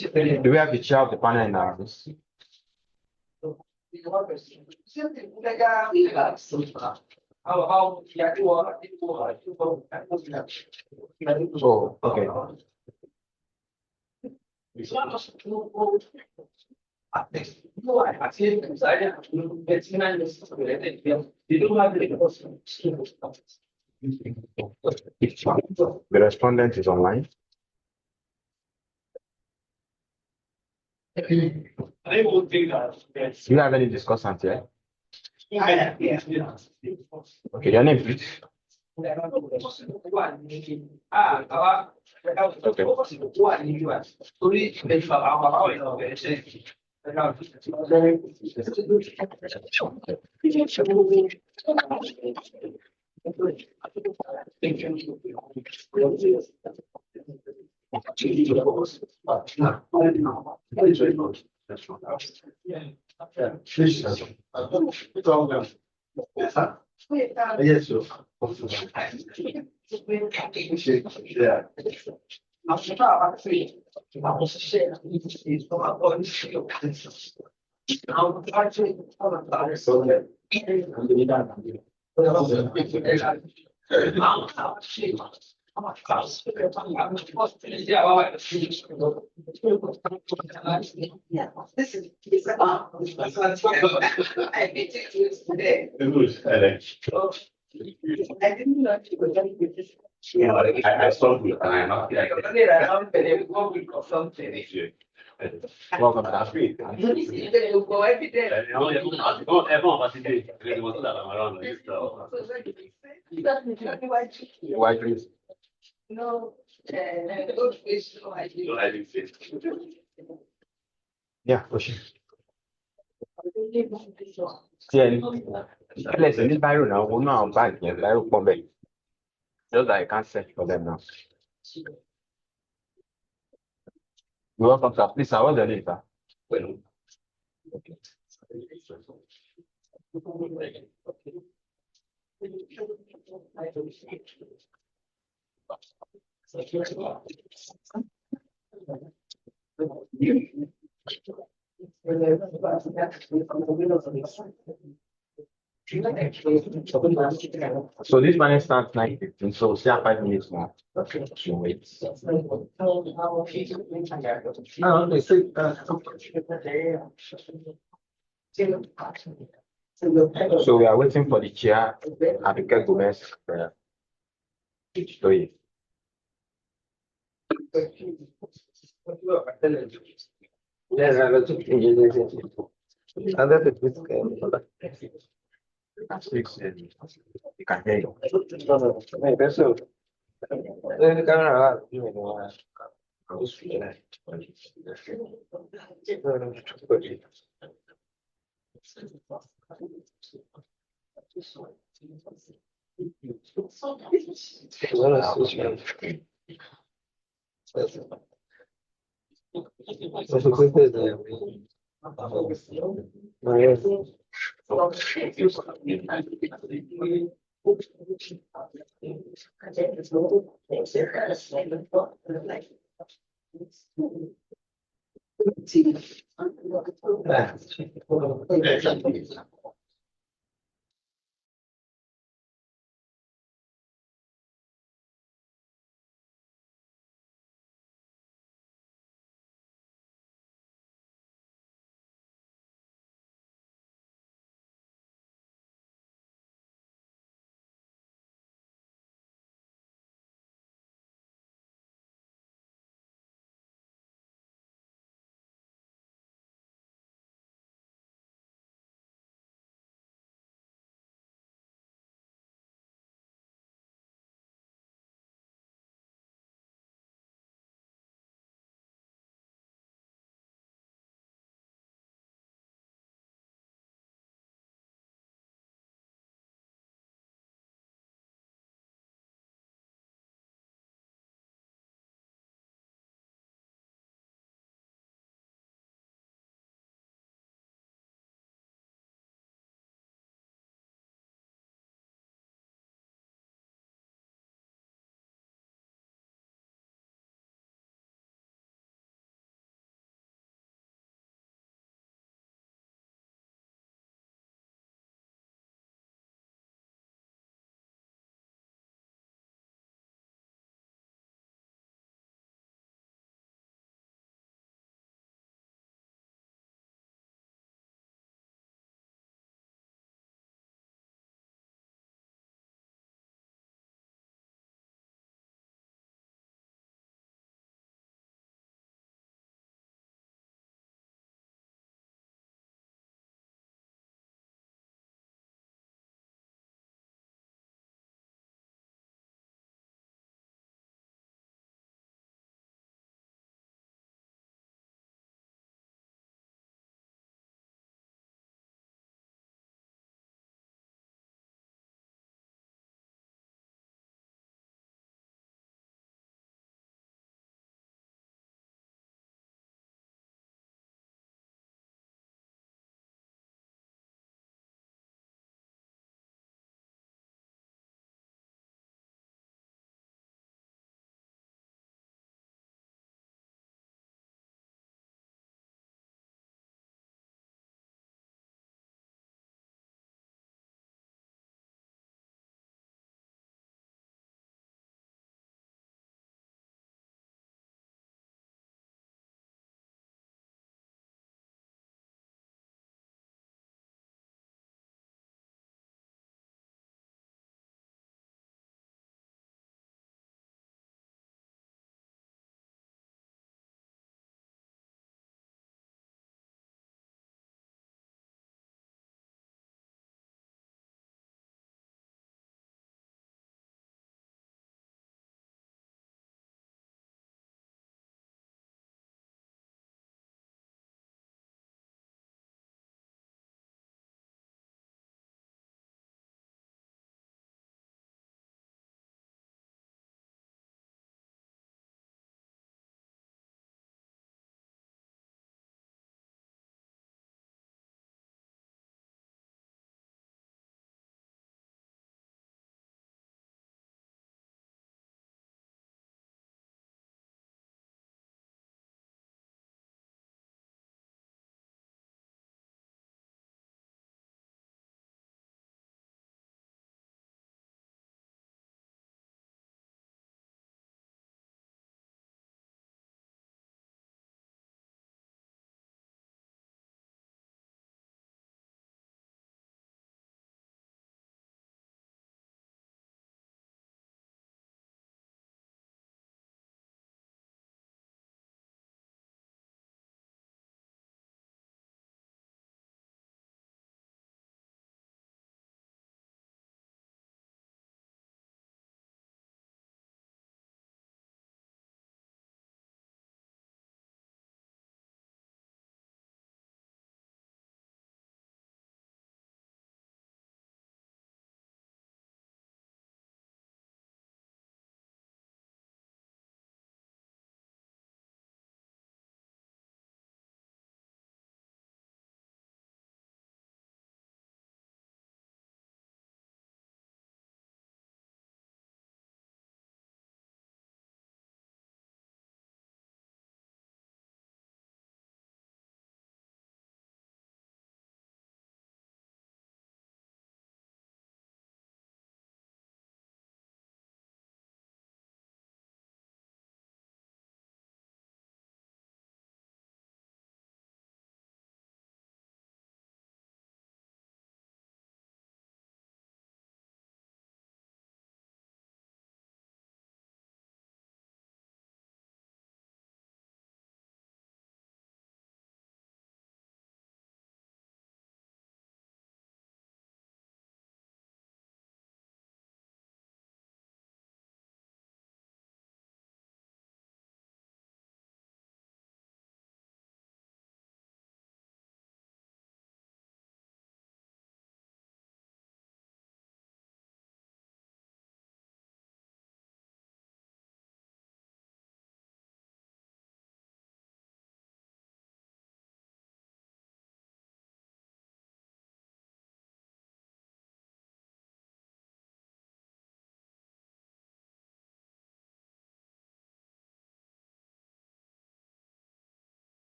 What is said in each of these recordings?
Do we have the chair of the panel in our office? Oh, okay. The respondent is online. Do you have any discussants here? Okay, your name, please. Yes, sir. Yeah. I saw you and I'm not like welcome to that street. Why please? No, yeah, push. Listen, this Byron now, we're not back yet. Byron come back. Just that I can't search for them now. You're welcome, sir. Please, sir, what's the name, sir? Okay. So this man starts 9:15, so we have 5 minutes more. Okay, so wait. So we are waiting for the chair, Abika Gomez. Story. You can hear you.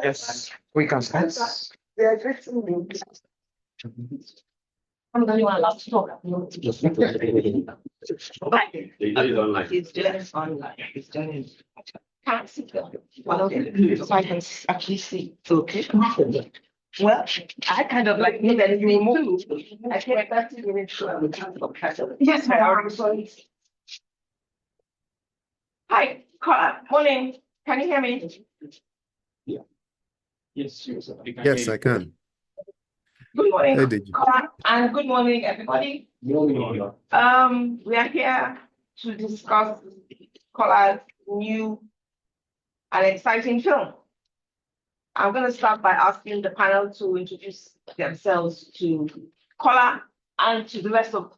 Yes, we can start. I'm the only one allowed to talk. It's online. It's just online. It's just can't see them. So I can actually see. Okay. Well, I kind of like need that you move. I take 30 minutes. Yes, ma'am. Hi, morning. Can you hear me? Yes, Yes, I can. Good morning, Hey, did you? and good morning, everybody. We are here to discuss Kola's new and exciting film. I'm going to start by asking the panel to introduce themselves to Kola and to the rest of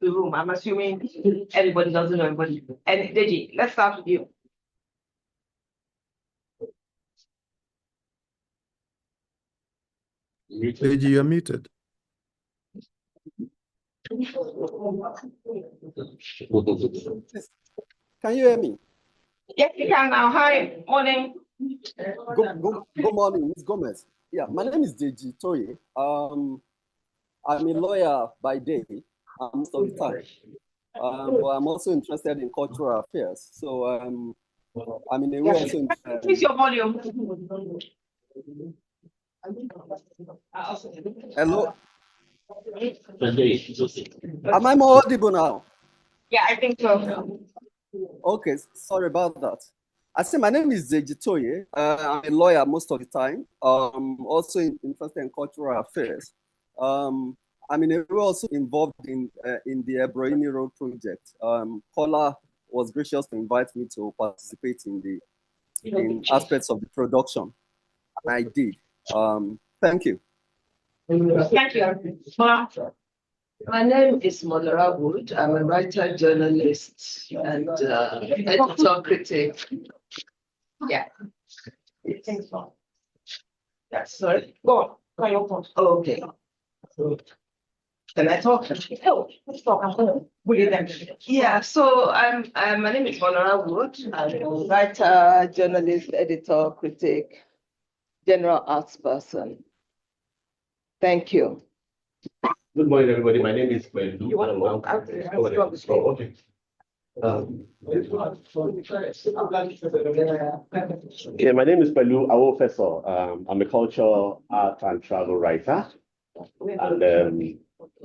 the room. I'm assuming everybody doesn't know everybody. And Deji, let's start with you. Deji, you're muted. Can you hear me? Yes, you can now. Hi, morning. Good morning, Ms. Gomez. Yeah, my name is Deji Toye. I'm a lawyer by day, most of the time. But I'm also interested in cultural affairs. So I'm in a way also Increase your volume. Hello? Am I more audible now? Yeah, I think so. Okay, sorry about that. I say my name is Deji Toye. I'm a lawyer most of the time. Also interested in cultural affairs. I'm in a way also involved in the Ebrohimie Road project. Kola was gracious to invite me to participate in aspects of the production. I did. Thank you. Thank you. My name is Monora Wood. I'm a writer, journalist, and editor critic. Yeah. That's sorry. Go on. Okay. Can I talk? Oh, let's talk. Yeah, so my name is Monora Wood. I'm a writer, journalist, editor, critic, general arts person. Thank you. Good morning, everybody. My name is Kwelu. You want to walk out? Okay. Yeah, my name is Pelu Awofeso. I'm a cultural art and travel writer, and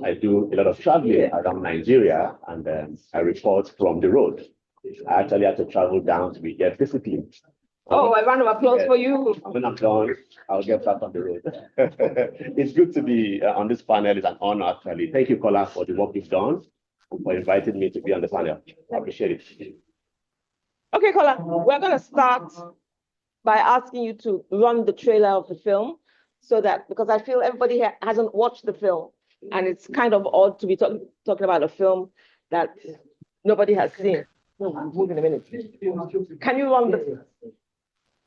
I do a lot of traveling around Nigeria, and I report from the road. I actually had to travel down to get disciplined. Oh, a round of applause for you. When I'm done, I'll get back on the road. It's good to be on this panel. It's an honor, actually. Thank you, Kola, for the work you've done and for inviting me to be on the panel. I appreciate it. Okay, Kola, we're going to start by asking you to run the trailer of the film so that, because I feel everybody hasn't watched the film, and it's kind of odd to be talking about a film that nobody has seen. No, we'll move in a minute.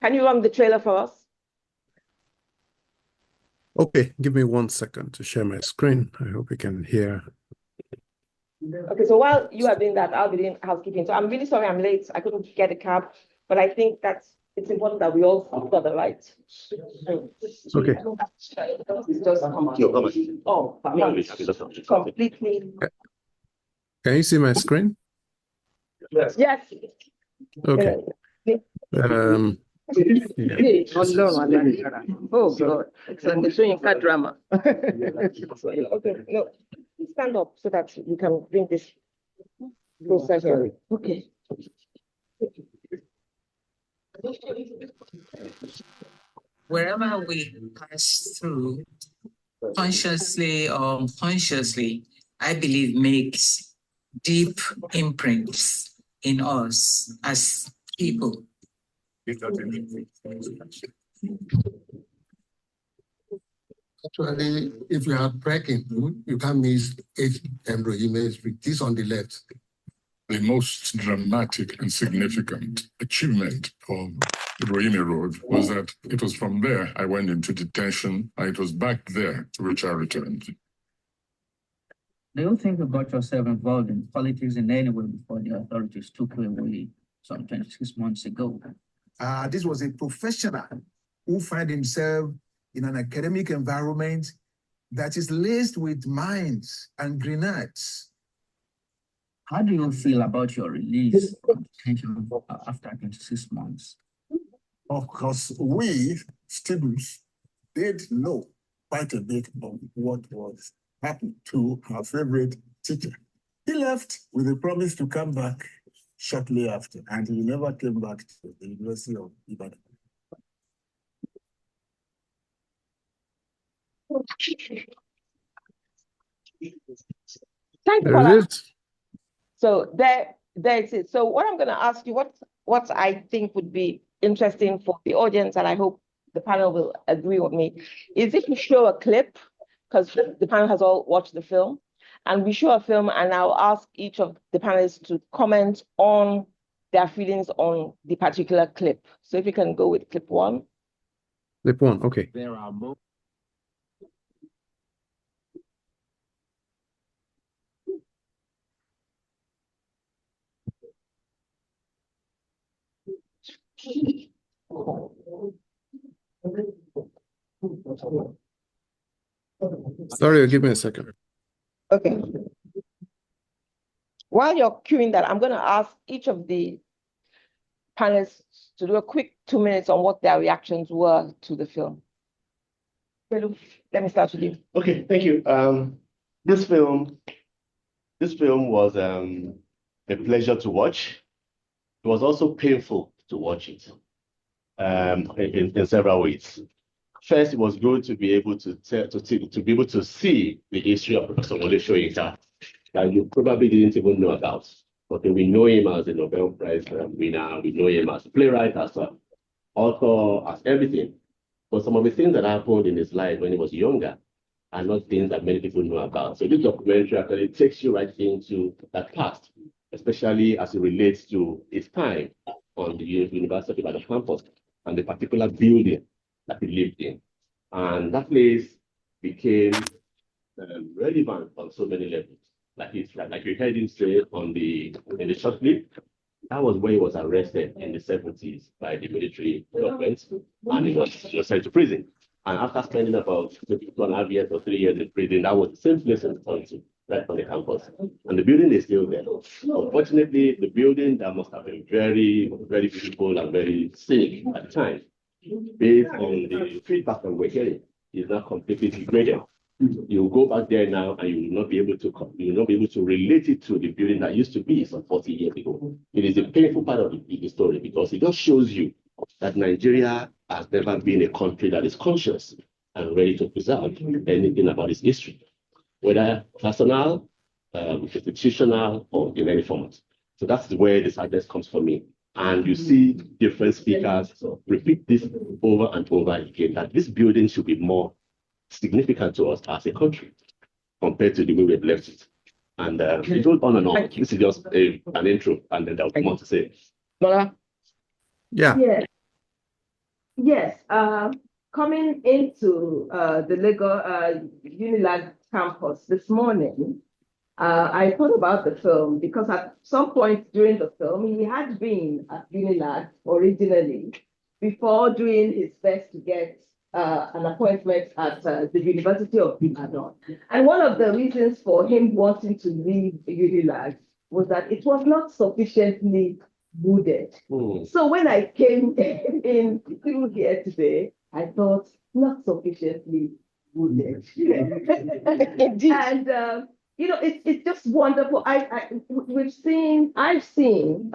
Can you run the trailer for us? Okay, give me 1 second to share my screen. I hope you can hear. Okay, so while you are doing that, I'll be doing housekeeping. So I'm really sorry I'm late. I couldn't get a cab, but I think it's important that we all got the right. Okay. It's just completely. Can you see my screen? Yes. Okay. Yeah. Oh, God. It's an Soyinka drama. Okay, no, stand up so that you can bring this closer here. Okay. Wherever we pass through, consciously or unconsciously, I believe makes deep imprints in us as people. Actually, if you are trekking, you can miss 8 Ebrohimie Street. This on the left. The most dramatic and significant achievement of Ebrohimie Road was that it was from there I went into detention, and it was back there to which I returned. Do you think you got yourself involved in politics in any way before the authorities took you away some 26 months ago? This was a professional who found himself in an academic environment that is laced with mines and grenades. How do you feel about your release from detention after 26 months? Of course, we students did know quite a bit of what was happening to our favorite teacher. He left with a promise to come back shortly after, and he never came back to the University of Ibadan. Thank you, There Paula. it is. So there's it. So what I'm going to ask you, what I think would be interesting for the audience, and I hope the panel will agree with me, is if we show a clip, because the panel has all watched the film, and we show a film, and I'll ask each of the panelists to comment on their feelings on the particular clip. So if you can go with clip one. Clip one, okay. There are more. Sorry, give me a second. Okay. While you're queuing that, I'm going to ask each of the panelists to do a quick 2 minutes on what their reactions were to the film. Let me start with you. Okay, thank you. This film was a pleasure to watch. It was also painful to watch it in several ways. First, it was good to be able to see the history of Professor Wole Soyinka that you probably didn't even know about. Okay, we know him as a Nobel Prize winner. We know him as a playwright, as an author, as everything. But some of the things that happened in his life when he was younger are not things that many people know about. So this documentary actually takes you right into that past, especially as it relates to his time on the University of Ibadan campus and the particular building that he lived in. And that place became relevant on so many levels. Like you heard him say in the short clip, that was where he was arrested in the 70s by the military government, and he was sent to prison. And after spending about maybe 2.5 years or 3 years in prison, that was the same place in the country, right on the campus. And the building is still there. Unfortunately, the building that must have been very, very beautiful and very scenic at the time, based on the feedback that we're getting, is now completely degraded. You go back there now and you will not be able to relate it to the building that used to be some 40 years ago. It is a painful part of the story because it just shows you that Nigeria has never been a country that is conscious and ready to preserve anything about its history, whether personal, institutional, or in any format. So that's where the sadness comes for me. And you see different speakers repeat this over and over again, that this building should be more significant to us as a country compared to the way we've left it. And it goes on and on. This is just an intro, and then there's more to say. Yeah. Yes. Coming into the Lagos Unilag campus this morning, I thought about the film because at some point during the film, he had been at Unilag originally before doing his best to get an appointment at the University of Ibadan. And one of the reasons for him wanting to leave Unilag was that it was not sufficiently wooded. So when I came in through here today, I thought not sufficiently wooded. And it's just wonderful. I've seen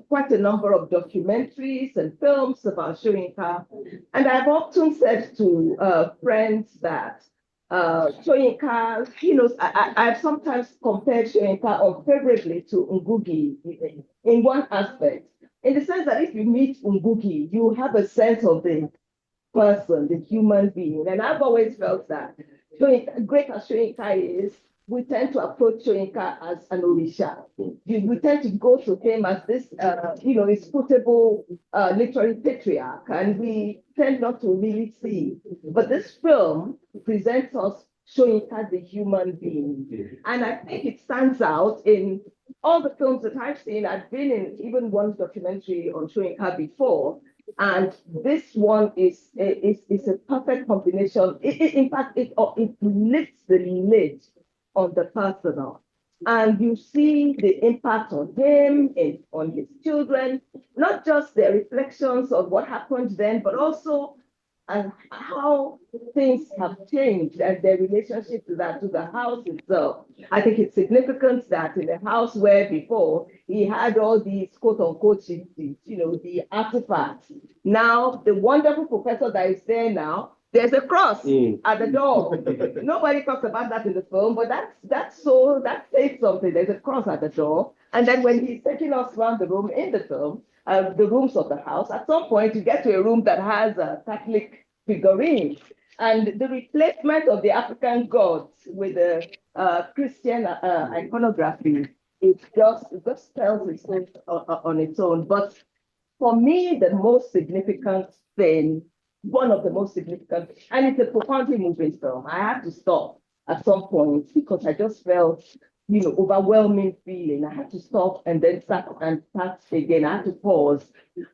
quite a number of documentaries and films about Soyinka, and I've often said to friends that Soyinka, I've sometimes compared Soyinka unfavorably to Ngugi in one aspect, in the sense that if you meet Ngugi, you have a sense of the person, the human being, and I've always felt that great as Soyinka is, we tend to approach Soyinka as an Orisha. We tend to go to him as this, inscrutable literary patriarch, and we tend not to really see. But this film presents us Soyinka the human being. And I think it stands out in all the films that I've seen, I've been in even one documentary on Shoyinka before, and this one is a perfect combination. In fact, it lifts the lid on the personal. And you see the impact on him and on his children, not just the reflections of what happened then, but also and how things have changed and their relationship to the house itself. I think it's significant that in a house where before he had all these quote unquote chieftains, the artifacts. Now, the wonderful professor that is there now, there's a cross at the door. Nobody talks about that in the film, but that says something. There's a cross at the door. And then when he's taking us around the room in the film, the rooms of the house, at some point you get to a room that has a Catholic figurine. And the replacement of the African gods with the Christian iconography, it just tells its story on its own. But for me, the most significant thing, one of the most significant, and it's a profoundly moving film. I had to stop at some point because I just felt, overwhelming feeling. I had to stop and then start again. I had to pause.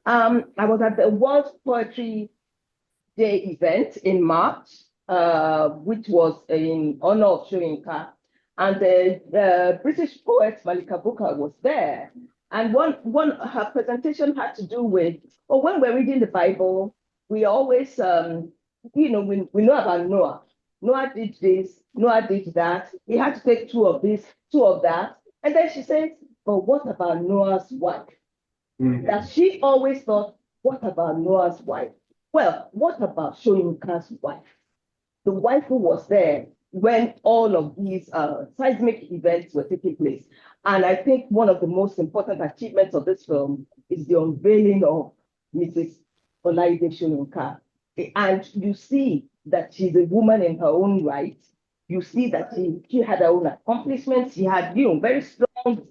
I was at the World Poetry Day event in March, which was in honor of Shoyinka. And the British poet Malika Booker was there. And her presentation had to do with, when we're reading the Bible, we always, we know about Noah. Noah did this, Noah did that. He had to take two of this, two of that. And then she says, but what about Noah's wife? That she always thought, what about Noah's wife? Well, what about Shoyinka's wife? The wife who was there when all of these seismic events were taking place. And I think one of the most important achievements of this film is the unveiling of Mrs. Olaide Shoyinka. And you see that she's a woman in her own right. You see that she had her own accomplishments. She had, very strong,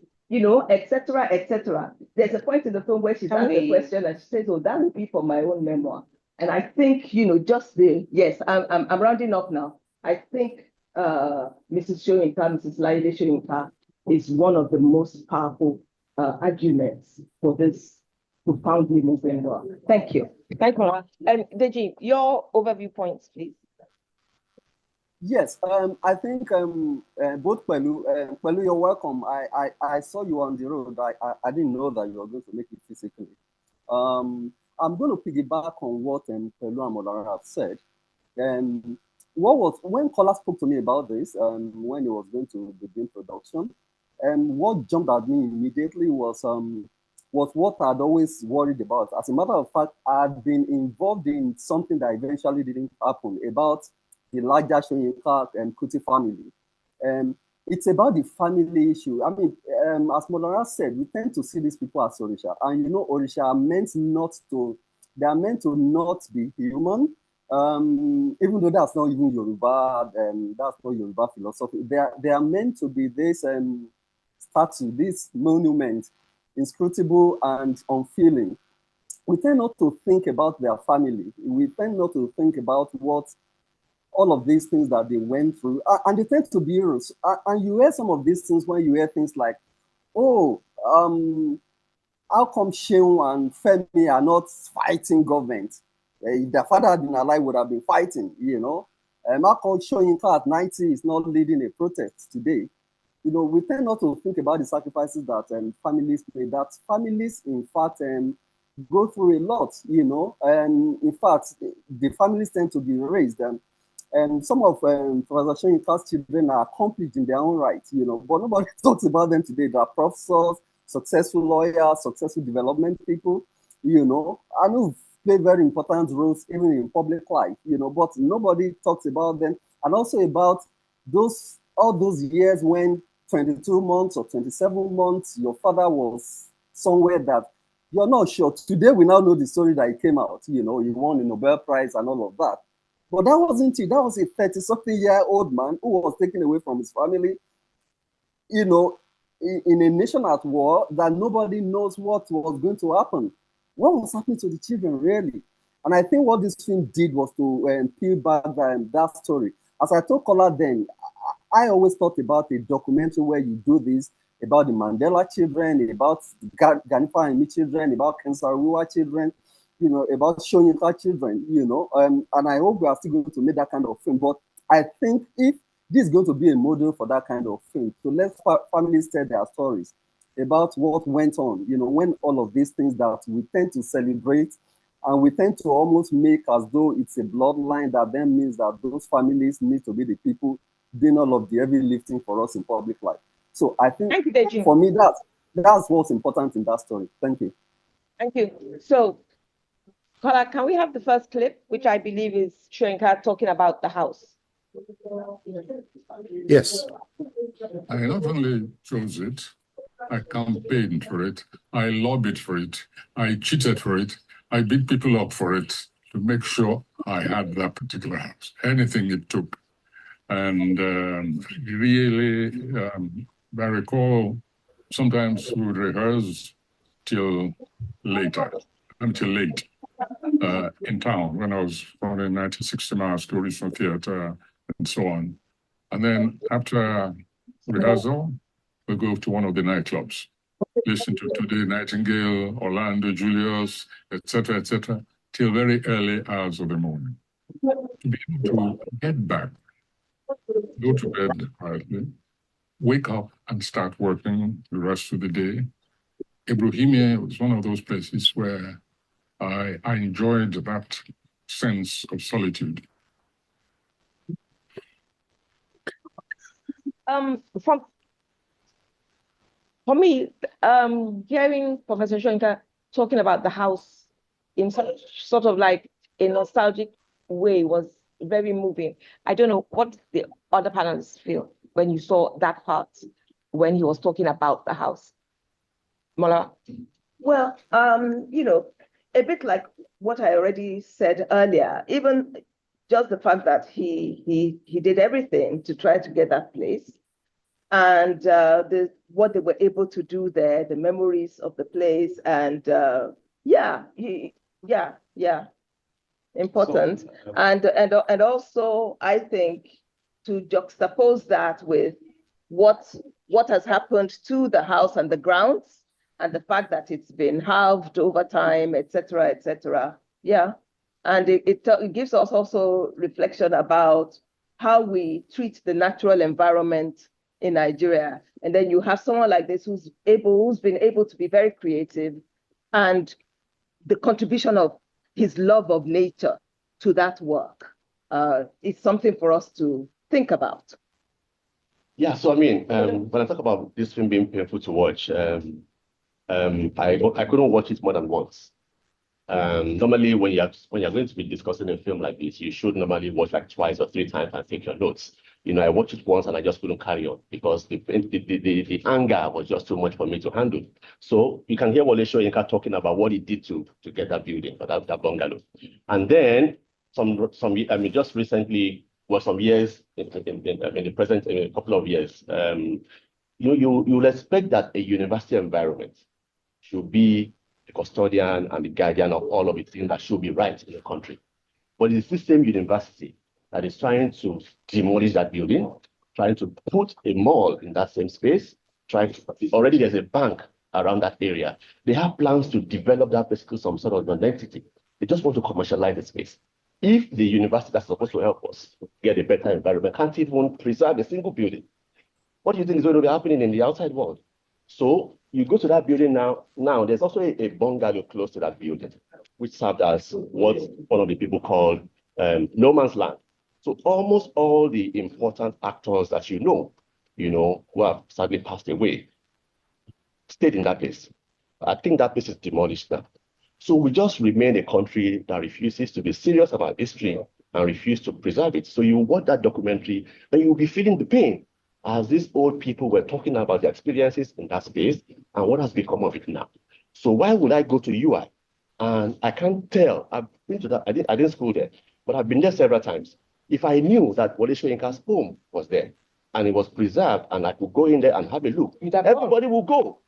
etc., etc. There's a point in the film where she's asked a question and she says, oh, that would be for my own memoir. And I think, yes, I'm rounding up now. I think Mrs. Shoyinka, Mrs. Laide Shoyinka is one of the most powerful arguments for this profoundly moving work. Thank you. Thank you. Deji, your overview points, please. Yes, I think both Pelu, you're welcome. I saw you on the road. I didn't know that you were going to make it physically. I'm going to piggyback on what Pelu and Molara have said. When Kola spoke to me about this, when he was going to begin production, what jumped at me immediately was what I'd always worried about. As a matter of fact, I'd been involved in something that eventually didn't happen about the larger Shoyinka and Kuti family. It's about the family issue. I mean, as Molara said, we tend to see these people as Orisha. And Orisha are meant to not be human. Even though that's not even Yoruba, that's not Yoruba philosophy. They are meant to be this statue, this monument, inscrutable and unfeeling. We tend not to think about their family. We tend not to think about what all of these things that they went through, and they tend to be heroes. And you hear some of these things when you hear things like, how come Shehu and Femi are not fighting government? If their father had been alive, would have been fighting, How come Shoyinka at 90 is not leading a protest today? We tend not to think about the sacrifices that families made, that families, in fact, go through a lot, and in fact, the families tend to be raised. And some of Professor Shoyinka's children are accomplished in their own right, but nobody talks about them today. They are professors, successful lawyers, successful development people, and who've played very important roles even in public life, but nobody talks about them. And also about all those years when 22 months or 27 months, your father was somewhere that you're not sure. Today, we now know the story that he came out, he won a Nobel Prize and all of that. But that wasn't it. That was a 30-something-year-old man who was taken away from his family, in a nation at war that nobody knows what was going to happen. What was happening to the children, really? And I think what this film did was to peel back that story. As I told Kola then, I always thought about a documentary where you do this about the Mandela children, about Ganifa and children, about Kensarua children, about Shoyinka children, and I hope we are still going to make that kind of film. But I think if this is going to be a model for that kind of film, so let families tell their stories about what went on, when all of these things that we tend to celebrate and we tend to almost make as though it's a bloodline that then means that those families need to be the people doing all of the heavy lifting for us in public life. So I think for me, that's what's important in that story. Thank you. Thank you. So, Kola, can we have the first clip, which I believe is Shoyinka talking about the house? Yes. I not only chose it, I campaigned for it, I lobbied for it, I cheated for it, I beat people up for it to make sure I had that particular house, anything it took. And really, I recall sometimes we would rehearse until late in town when I was born in 1960 miles to regional theater and so on. And then after rehearsal, we go to one of the nightclubs, listen to Today Nightingale, Orlando Julius, etc., till very early hours of the morning. To be able to get back, go to bed quietly, wake up and start working the rest of the day. Ebrohimie was one of those places where I enjoyed that sense of solitude. For me, hearing Professor Shoyinka talking about the house in sort of like a nostalgic way was very moving. I don't know what the other panelists feel when you saw that part when he was talking about the house. Mola? Well, a bit like what I already said earlier, even just the fact that he did everything to try to get that place, and what they were able to do there, the memories of the place, and important. And also, I think to juxtapose that with what has happened to the house and the grounds, and the fact that it's been halved over time, etc., etc. Yeah, and it gives us also reflection about how we treat the natural environment in Nigeria. And then you have someone like this who's been able to be very creative, and the contribution of his love of nature to that work is something for us to think about. Yeah, so I mean, when I talk about this film being painful to watch, I couldn't watch it more than once. Normally, when you're going to be discussing a film like this, you should normally watch like twice or three times and take your notes. I watched it once and I just couldn't carry on because the anger was just too much for me to handle. So you can hear Wole Soyinka talking about what he did to get that building, or that bungalow. And then just recently, well, some years in the present, in a couple of years, you'll expect that a university environment should be the custodian and the guardian of all of the things that should be right in the country. But it's the same university that is trying to demolish that building, trying to put a mall in that same space, already there's a bank around that area. They have plans to develop that basically some sort of non-entity. They just want to commercialize the space. If the university that's supposed to help us get a better environment can't even preserve a single building, what do you think is going to be happening in the outside world? So you go to that building now. Now there's also a bungalow close to that building, which served as what one of the people called no man's land. So almost all the important actors that who have sadly passed away, stayed in that place. I think that place is demolished now. So we just remain a country that refuses to be serious about history and refuse to preserve it. So you watch that documentary, and you'll be feeling the pain as these old people were talking about their experiences in that space and what has become of it now. So why would I go to UI? And I can't tell. I've been to that. I didn't school there, but I've been there several times. If I knew that Wole Soyinka's home was there and it was preserved and I could go in there and have a look, everybody will go.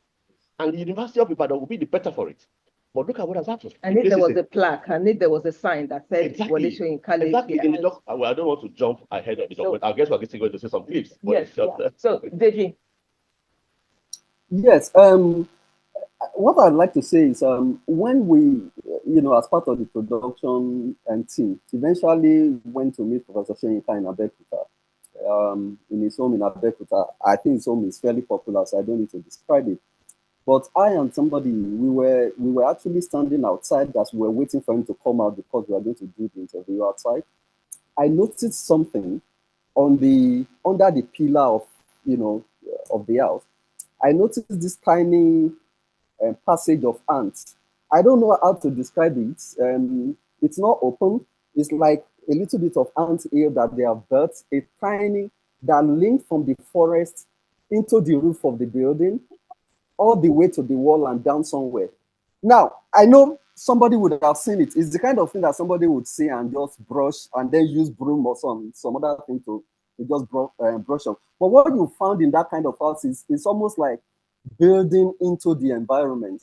And the University of Ibadan will be the better for it. But look at what has happened. And if there was a plaque, and if there was a sign that said Exactly. Wole Soyinka Exactly. here. In the well, I don't want to jump ahead of the document. I guess we're going to see some clips. Yes. So, Deji. Yes. What I'd like to say is when we, as part of the production and team, eventually went to meet Professor Soyinka in Abeokuta, in his home in Abeokuta. I think his home is fairly popular, so I don't need to describe it. But I and somebody, we were actually standing outside as we were waiting for him to come out because we were going to do the interview outside. I noticed something under the pillar of of the house. I noticed this tiny passage of ants. I don't know how to describe it. It's not open. It's like a little bit of ant hill that they have built, a tiny that linked from the forest into the roof of the building, all the way to the wall and down somewhere. Now, I know somebody would have seen it. It's the kind of thing that somebody would see and just brush and then use broom or some other thing to just brush up. But what you found in that kind of house is it's almost like building into the environment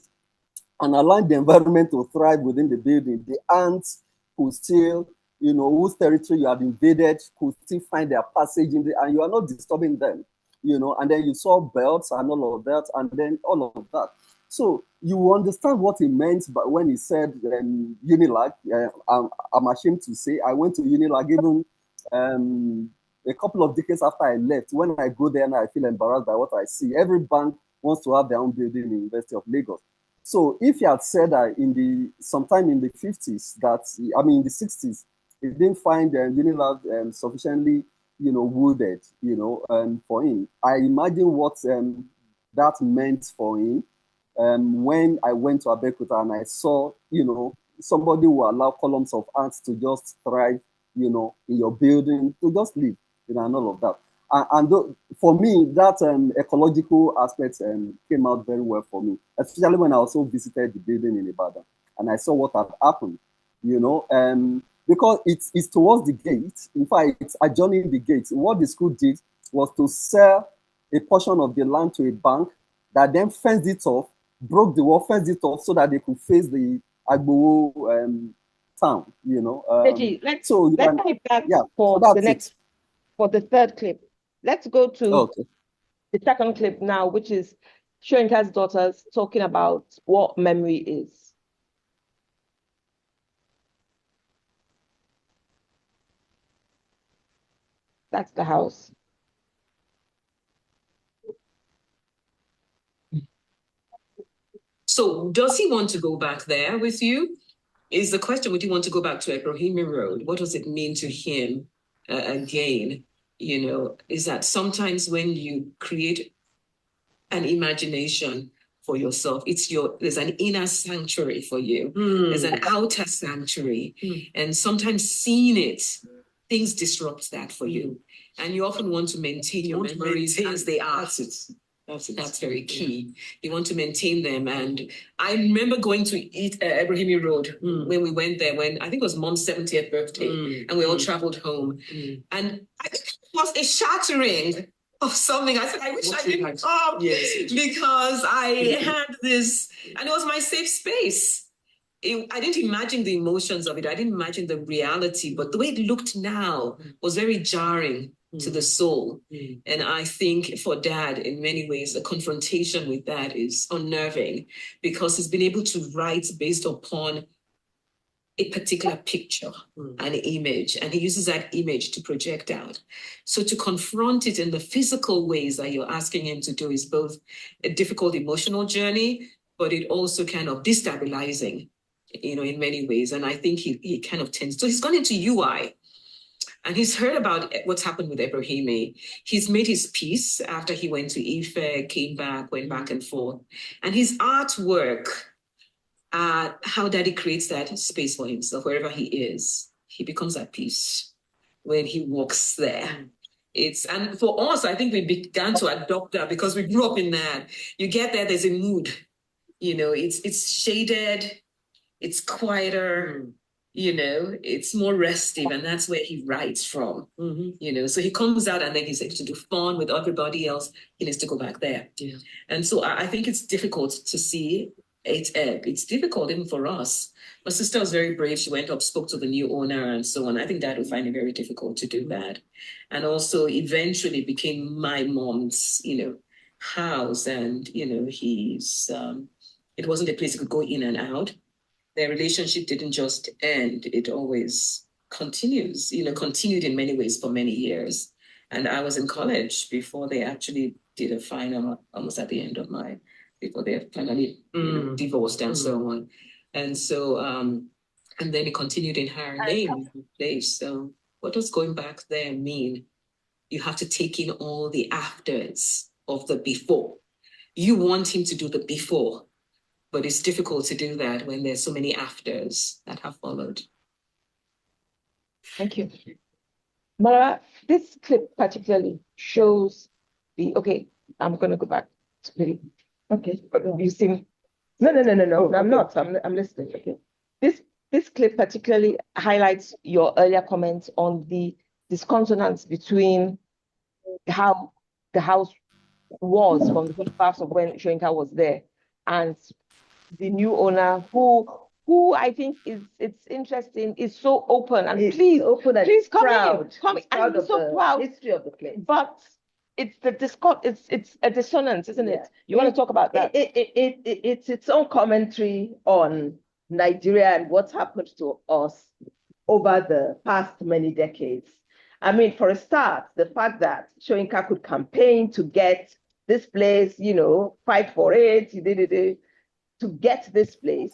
and allowing the environment to thrive within the building. The ants could still, whose territory you have invaded, could still find their passage in and you are not disturbing them, and then you saw belts and all of that, and then all of that. So you understand what he meant but when he said Unilag. I'm ashamed to say I went to Unilag even a couple of decades after I left. When I go there now, I feel embarrassed by what I see. Every bank wants to have their own building in the University of Lagos. So if he had said that sometime in the 50s, in the 60s, he didn't find Unilag sufficiently, wooded, for him. I imagine what that meant for him when I went to Abeokuta and I saw, somebody who allow columns of ants to just thrive, in your building, to just live, and all of that. For me, that ecological aspect came out very well for me, especially when I also visited the building in Ibadan and I saw what had happened, because it's towards the gate. In fact, it's adjoining the gate. What the school did was to sell a portion of the land to a bank that then fenced it off, broke the wall, fenced it off so that they could face the Agbowo town, Deji, let's keep that for the next, for the third clip. Let's go to the second clip now, which is Soyinka's daughters talking about what memory is. That's the house. So does he want to go back there with you? Is the question, would you want to go back to Ebrohimie Road? What does it mean to him again? Is that sometimes when you create an imagination for yourself, there's an inner sanctuary for you. There's an outer sanctuary. And sometimes seeing it, things disrupt that for you. And you often want to maintain your memories as they are. That's very key. You want to maintain them. And I remember going to eat Ebrohimie Road when we went there, when I think it was Mom's 70th birthday, and we all traveled home. And it was a shattering of something. I said, I wish I didn't come, because I had this, and it was my safe space. I didn't imagine the emotions of it. I didn't imagine the reality, but the way it looked now was very jarring to the soul. And I think for Dad, in many ways, the confrontation with that is unnerving, because he's been able to write based upon a particular picture, an image, and he uses that image to project out. So to confront it in the physical ways that you're asking him to do is both a difficult emotional journey, but it also kind of destabilizing, in many ways. And I think he kind of tends, so he's gone into UI. And he's heard about what's happened with Ebrohimie. He's made his peace after he went to Ife, came back, went back and forth. And his artwork, how Daddy creates that space for himself, wherever he is, he becomes at peace when he walks there. And for us, I think we began to adopt that because we grew up in that. You get there, there's a mood. It's shaded, it's quieter. It's more restive, and that's where he writes from. So he comes out and then he's able to do fun with everybody else. He needs to go back there. And so I think it's difficult to see it's difficult even for us. My sister was very brave. She went up, spoke to the new owner and so on. I think Dad would find it very difficult to do that. And also eventually became my mom's, house. And, it wasn't a place he could go in and out. Their relationship didn't just end. It always continued in many ways for many years. And I was in college before they actually did a final, almost at the end of before they finally divorced and so on. And so, and then it continued in her name place. So what does going back there mean? You have to take in all the afters of the before. You want him to do the before, but it's difficult to do that when there's so many afters that have followed. Thank you. Mara, this clip particularly shows I'm going to go back to the, you seem, no, I'm not, I'm listening, okay. This clip particularly highlights your earlier comments on the disconsonance between how the house was from the photographs of when Shoyinka was there and the new owner who I think it's interesting, is so open and please come proud. In. I'm so proud. History of the place. But it's the it's a dissonance, isn't it? You want to talk about that? It's its own commentary on Nigeria and what's happened to us over the past many decades. I mean, for a start, the fact that Shoyinka could campaign to get this place, fight for it, to get this place.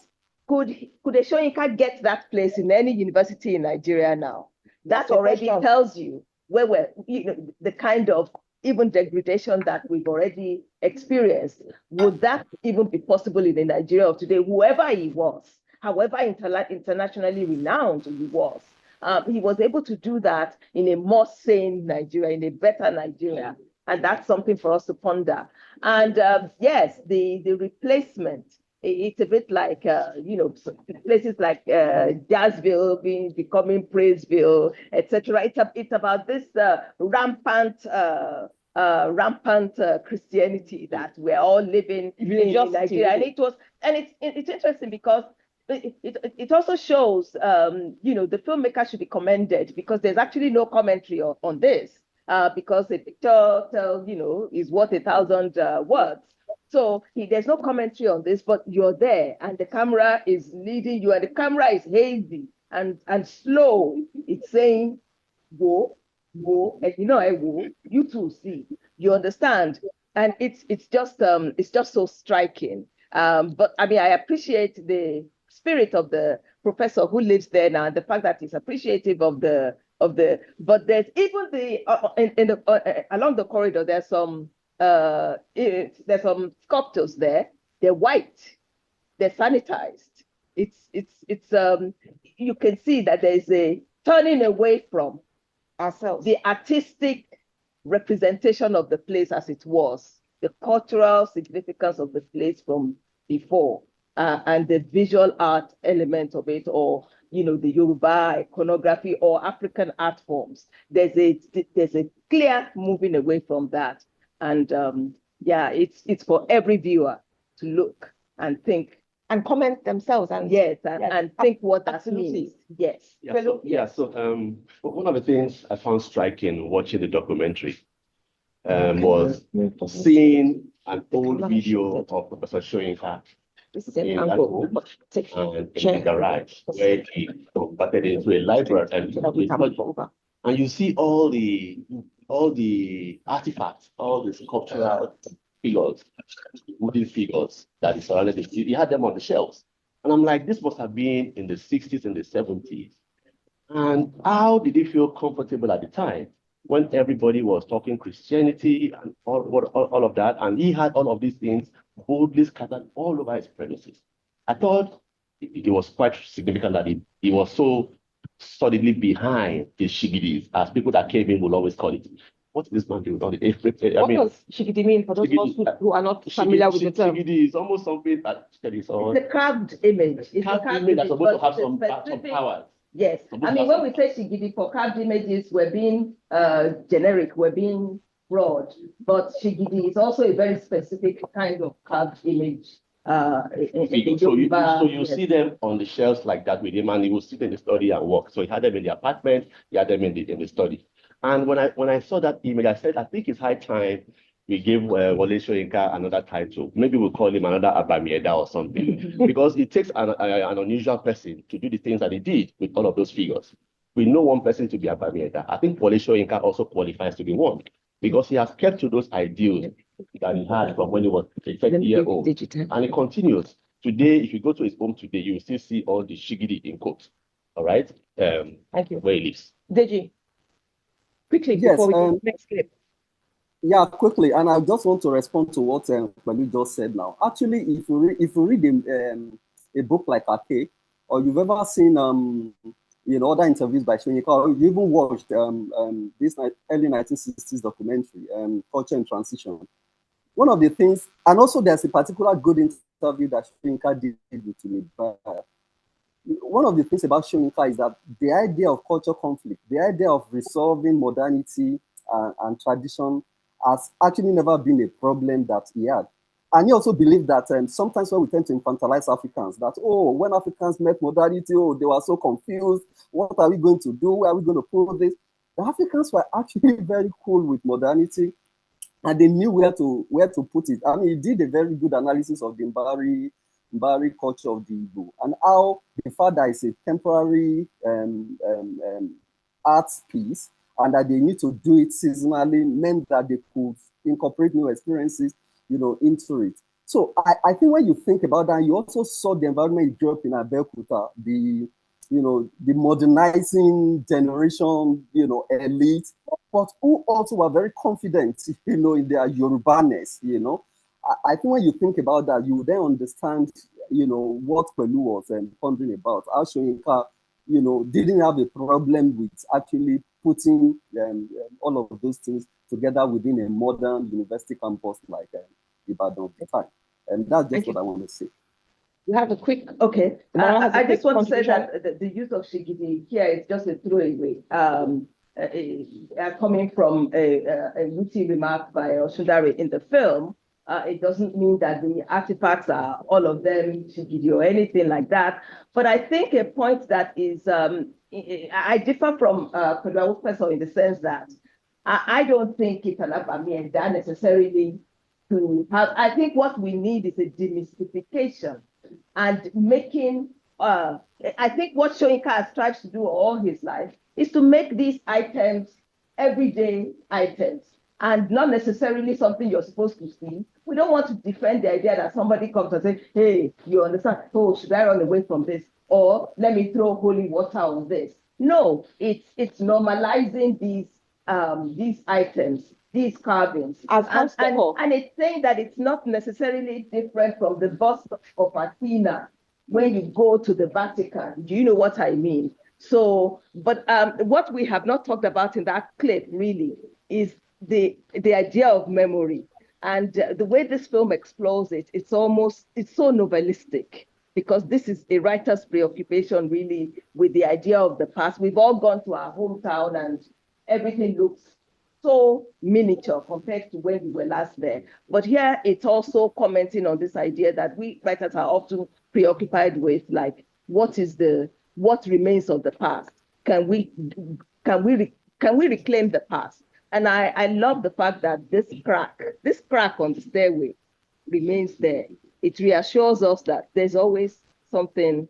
Could a Shoyinka get that place in any university in Nigeria now? That already tells you where we're, the kind of even degradation that we've already experienced. Would that even be possible in the Nigeria of today? Whoever he was, however internationally renowned he was able to do that in a more sane Nigeria, in a better Nigeria. And that's something for us to ponder. And yes, the replacement, it's a bit like, places like Jazzville becoming Praiseville, etc. It's about this rampant Christianity that we're all living in Nigeria. And it's interesting because it also shows, the filmmaker should be commended because there's actually no commentary on this because a picture tells, is worth 1,000 words. So there's no commentary on this, but you're there and the camera is leading you and the camera is hazy and slow. It's saying, go, and you too see, you understand. And it's just so striking. But I mean, I appreciate the spirit of the professor who lives there now, and the fact that he's appreciative of but there's even along the corridor, there's some sculptures there. They're white, they're sanitized. It's you can see that there's a turning away from ourselves, the artistic representation of the place as it was, the cultural significance of the place from before, and the visual art element of it, or the Yoruba iconography or African art forms. There's a clear moving away from that. And it's for every viewer to look and think and comment themselves and and think what that means. Yes. So one of the things I found striking watching the documentary was seeing an old video of Professor Shoyinka in the garage where he converted into a library and you see all the artifacts, all the sculptural figures, wooden figures that is surrounded it. He had them on the shelves. And I'm like, this must have been in the 60s and the 70s. And how did he feel comfortable at the time when everybody was talking Christianity and all of that? And he had all of these things boldly scattered all over his premises. I thought it was quite significant that he was so solidly behind the shigidis, as people that came in will always call it. What is this man doing? What does shigidi mean for those of us who are not familiar with the term? Shigidi is almost something that it's a carved image. It's a carved image that's supposed to have some powers. Yes. I mean, when we say shigidi for carved images, we're being generic, we're being broad, but shigidi is also a very specific kind of carved image figure. So you see them on the shelves like that with him, and he will sit in the study and work. So he had them in the apartment, he had them in the study. And when I saw that image, I said, I think it's high time we give Wole Soyinka another title. Maybe we'll call him another Abamieda or something, because it takes an unusual person to do the things that he did with all of those figures. We know one person to be Abamieda. I think Wole Soyinka also qualifies to be one, because he has kept to those ideals that he had from when he was a 30-year-old. And it continues. Today, if you go to his home today, you will still see all the shigidi in quotes. All right? Thank you. Where he lives. Deji, quickly Yes, before we go to the next clip. Yeah, quickly, and I just want to respond to what Pelu just said now. Actually, if you read a book like Ake, or you've ever seen other interviews by Soyinka, or you even watched this early 1960s documentary, Culture and Transition. One of the things, and also there's a particular good interview that Soyinka did with me. One of the things about Soyinka is that the idea of culture conflict, the idea of resolving modernity and tradition has actually never been a problem that he had. And he also believed that sometimes when we tend to infantilize Africans, that, oh, when Africans met modernity, oh, they were so confused. What are we going to do? Where are we going to put this? The Africans were actually very cool with modernity, and they knew where to put it. I mean, he did a very good analysis of the Mbari culture of the Igbo, and how the fact that it's a temporary art piece, and that they need to do it seasonally, meant that they could incorporate new experiences, into it. So I think when you think about that, you also saw the environment you grew up in Abeokuta, the modernizing generation, elite, but who also were very confident, in their Yorubaness, I think when you think about that, you then understand, what Pelu was pondering about. How Soyinka, didn't have a problem with actually putting all of those things together within a modern university campus like Ibadan of the time. And that's just what I want to say. You have a quick, okay. I just want to say that the use of Shigidi here is just a throwaway. Coming from a witty remark by Oshundare in the film, it doesn't mean that the artifacts are all of them Shigidi or anything like that. But I think a point that is, I differ from Pedro Professor in the sense that I don't think it's an Abamieda necessarily to have. I think what we need is a demystification and making. I think what Soyinka has tried to do all his life is to make these items everyday items and not necessarily something you're supposed to see. We don't want to defend the idea that somebody comes and says, hey, you understand? Oh, should I run away from this? Or let me throw holy water on this. No, it's normalizing these items, these carvings. And it's saying that it's not necessarily different from the bust of Athena when you go to the Vatican. Do you know what I mean? So, but what we have not talked about in that clip really is the idea of memory. And the way this film explores it, it's so novelistic, because this is a writer's preoccupation really with the idea of the past. We've all gone to our hometown and everything looks so miniature compared to when we were last there. But here it's also commenting on this idea that we writers are often preoccupied with, like, what remains of the past? Can we reclaim the past? And I love the fact that this crack on the stairway remains there. It reassures us that there's always something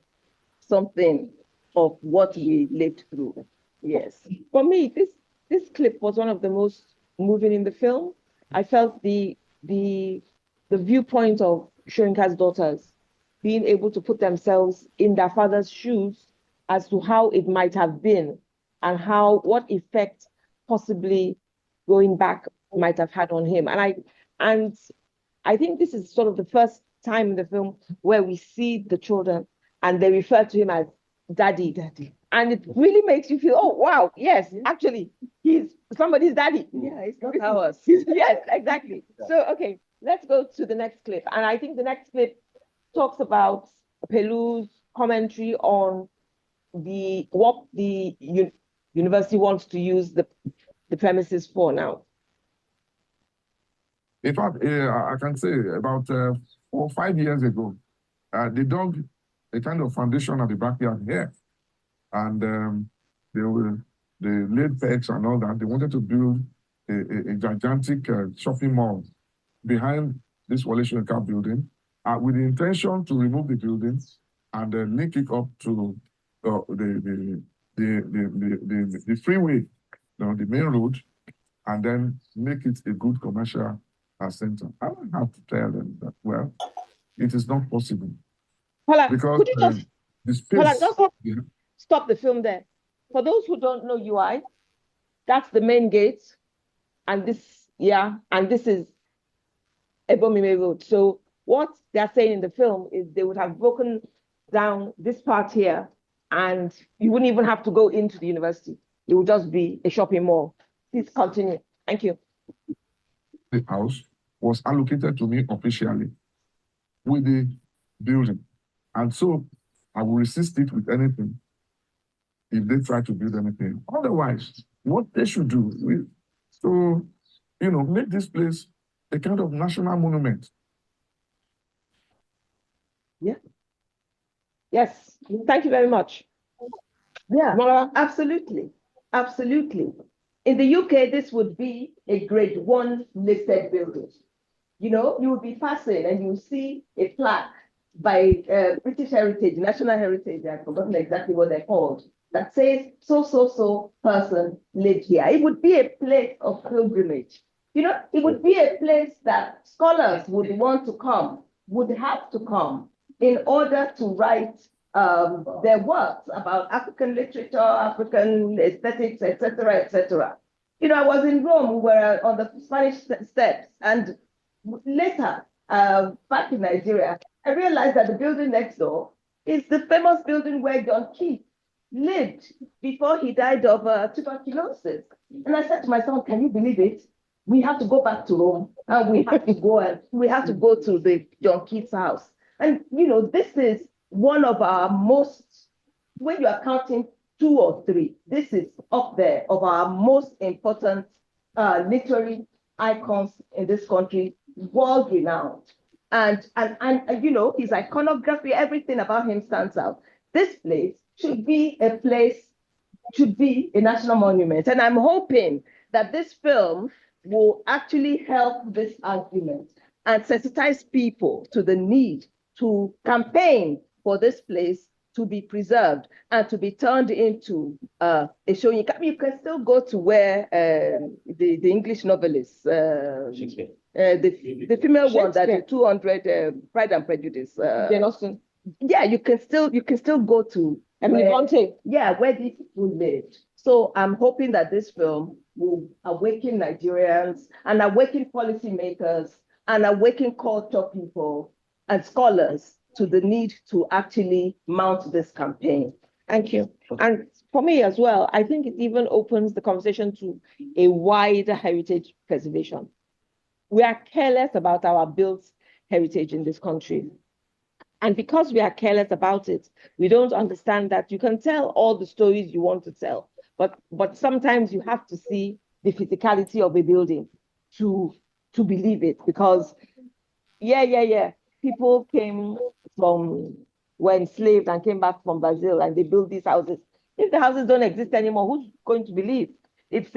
of what we lived through. Yes. For me, this clip was one of the most moving in the film. I felt the viewpoint of Soyinka's daughters being able to put themselves in their father's shoes as to how it might have been and what effect possibly going back might have had on him. And I think this is sort of the first time in the film where we see the children and they refer to him as daddy. And it really makes you feel, oh, wow, yes, actually, he's somebody's daddy. Yeah, it's not ours. Yes, exactly. Yeah. So, okay, let's go to the next clip. And I think the next clip talks about Pelu's commentary on what the university wants to use the premises for now. In fact, I can say about 4 or 5 years ago, they dug a kind of foundation at the backyard here. And they laid pegs and all that. They wanted to build a gigantic shopping mall behind this Wole Soyinka building with the intention to remove the building and link it up to the freeway, the main road, and then make it a good commercial center. I don't have to tell them that, well, it is not possible. Because could you just, the space... Stop the film there. For those who don't know UI, that's the main gate. And this is Ebrohimie Road. So what they're saying in the film is they would have broken down this part here and you wouldn't even have to go into the university. It would just be a shopping mall. Please continue. Thank you. The house was allocated to me officially with the building. And so I will resist it with anything if they try to build anything. Otherwise, what they should do is to, make this place a kind of national monument. Yeah. Yes. Thank you very much. Yeah, Mola? absolutely. Absolutely. In the UK, this would be a grade 1 listed building. You would be passing and you see a plaque by British Heritage, National Heritage, I've forgotten exactly what they're called, that says so person lived here. It would be a place of pilgrimage. It would be a place that scholars would want to come, would have to come in order to write their works about African literature, African aesthetics, etc., etc. I was in Rome, we were on the Spanish steps, and later, back in Nigeria, I realized that the building next door is the famous building where John Keats lived before he died of tuberculosis. And I said to myself, can you believe it? We have to go back to Rome and we have to go to the John Keats house. And this is one of our most, when you are counting 2 or 3, this is up there of our most important literary icons in this country, world renowned. And his iconography, everything about him stands out. This place should be a national monument. And I'm hoping that this film will actually help this argument and sensitize people to the need to campaign for this place to be preserved and to be turned into a show. You can still go to where the English novelist, Shakespeare. The female one that is 200 Pride and Prejudice. Jane Austen. Yeah, you can still go to where these people lived. So I'm hoping that this film will awaken Nigerians and awaken policymakers and awaken culture people and scholars to the need to actually mount this campaign. Thank you. And for me as well, I think it even opens the conversation to a wider heritage preservation. We are careless about our built heritage in this country. And because we are careless about it, we don't understand that you can tell all the stories you want to tell, but sometimes you have to see the physicality of a building to believe it, because people were enslaved and came back from Brazil and they built these houses. If the houses don't exist anymore, who's going to believe? It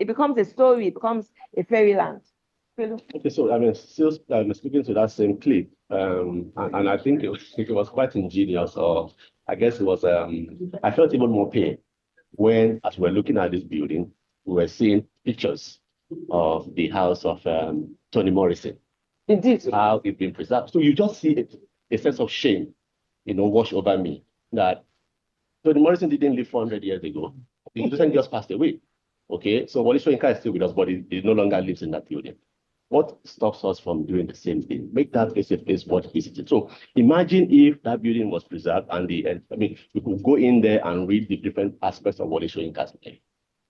becomes a story, it becomes a fairyland. Okay, so still speaking to that same clip, and I think it was quite ingenious, or I guess it was, I felt even more pain when, as we're looking at this building, we were seeing pictures of the house of Toni Morrison. Indeed. How it's been preserved. So you just see a sense of shame, wash over me, that Toni Morrison didn't live 400 years ago. He just passed away. Okay, so Wole Soyinka is still with us, but he no longer lives in that building. What stops us from doing the same thing? Make that place a place worth visiting. So imagine if that building was preserved and we could go in there and read the different aspects of Wole Soyinka's life.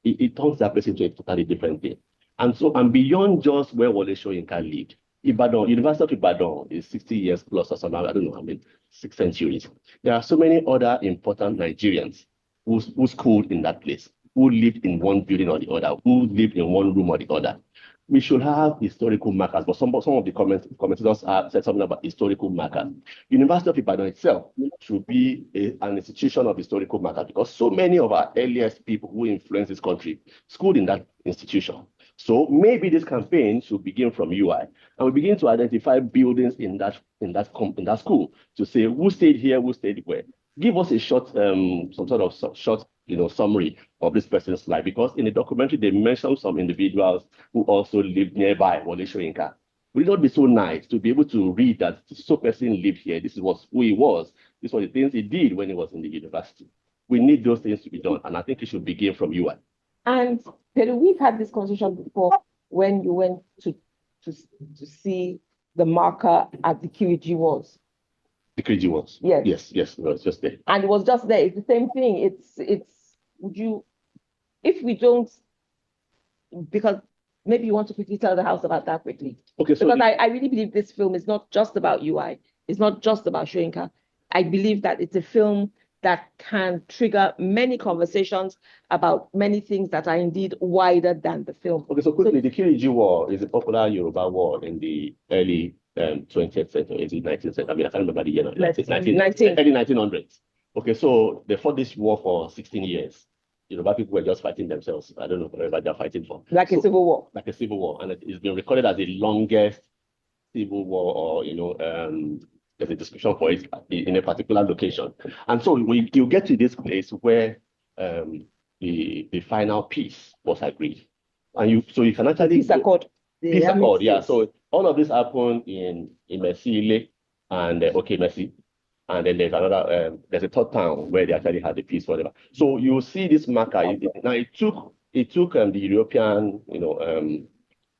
It turns that place into a totally different thing. And beyond just where Wole Soyinka lived, Ibadan, University of Ibadan is 60 years plus or something, I don't know, 6 centuries. There are so many other important Nigerians who schooled in that place, who lived in one building or the other, who lived in one room or the other. we should have historical markers, but some of the commentators have said something about historical markers. University of Ibadan itself should be an institution of historical markers because so many of our earliest people who influenced this country schooled in that institution. So maybe this campaign should begin from UI, and we begin to identify buildings in that school to say who stayed here, who stayed where. Give us a short, some sort of short, summary of this person's life, because in the documentary they mentioned some individuals who also lived nearby Wole Soyinka. Would it not be so nice to be able to read that so person lived here? This was who he was. These were the things he did when he was in the university. We need those things to be done, and I think it should begin from UI. And Pedro, we've had this conversation before when you went to see the marker at the QEG walls. The QEG walls. Yes. Yes, it was just there. And it was just there. It's the same thing. If we don't, because maybe you want to quickly tell the House about that quickly. Okay, so because I really believe this film is not just about UI. It's not just about Soyinka. I believe that it's a film that can trigger many conversations about many things that are indeed wider than the film. Okay, so quickly, the QEG war is a popular Yoruba war in the early 20th century, is it 19th century? I mean, I can't remember the year. Early 1900s. Okay, so they fought this war for 16 years. Yoruba people were just fighting themselves. I don't know whatever they're fighting for. Like a civil war. Like a civil war. And it's been recorded as the longest civil war, or, there's a description for it in a particular location. And so you get to this place where the final peace was agreed. And you can actually... Peace accord. Peace accord, yeah. So all of this happened in Mesile and Messi. And then there's another, there's a third town where they actually had the peace, whatever. So you see this marker. Now it took the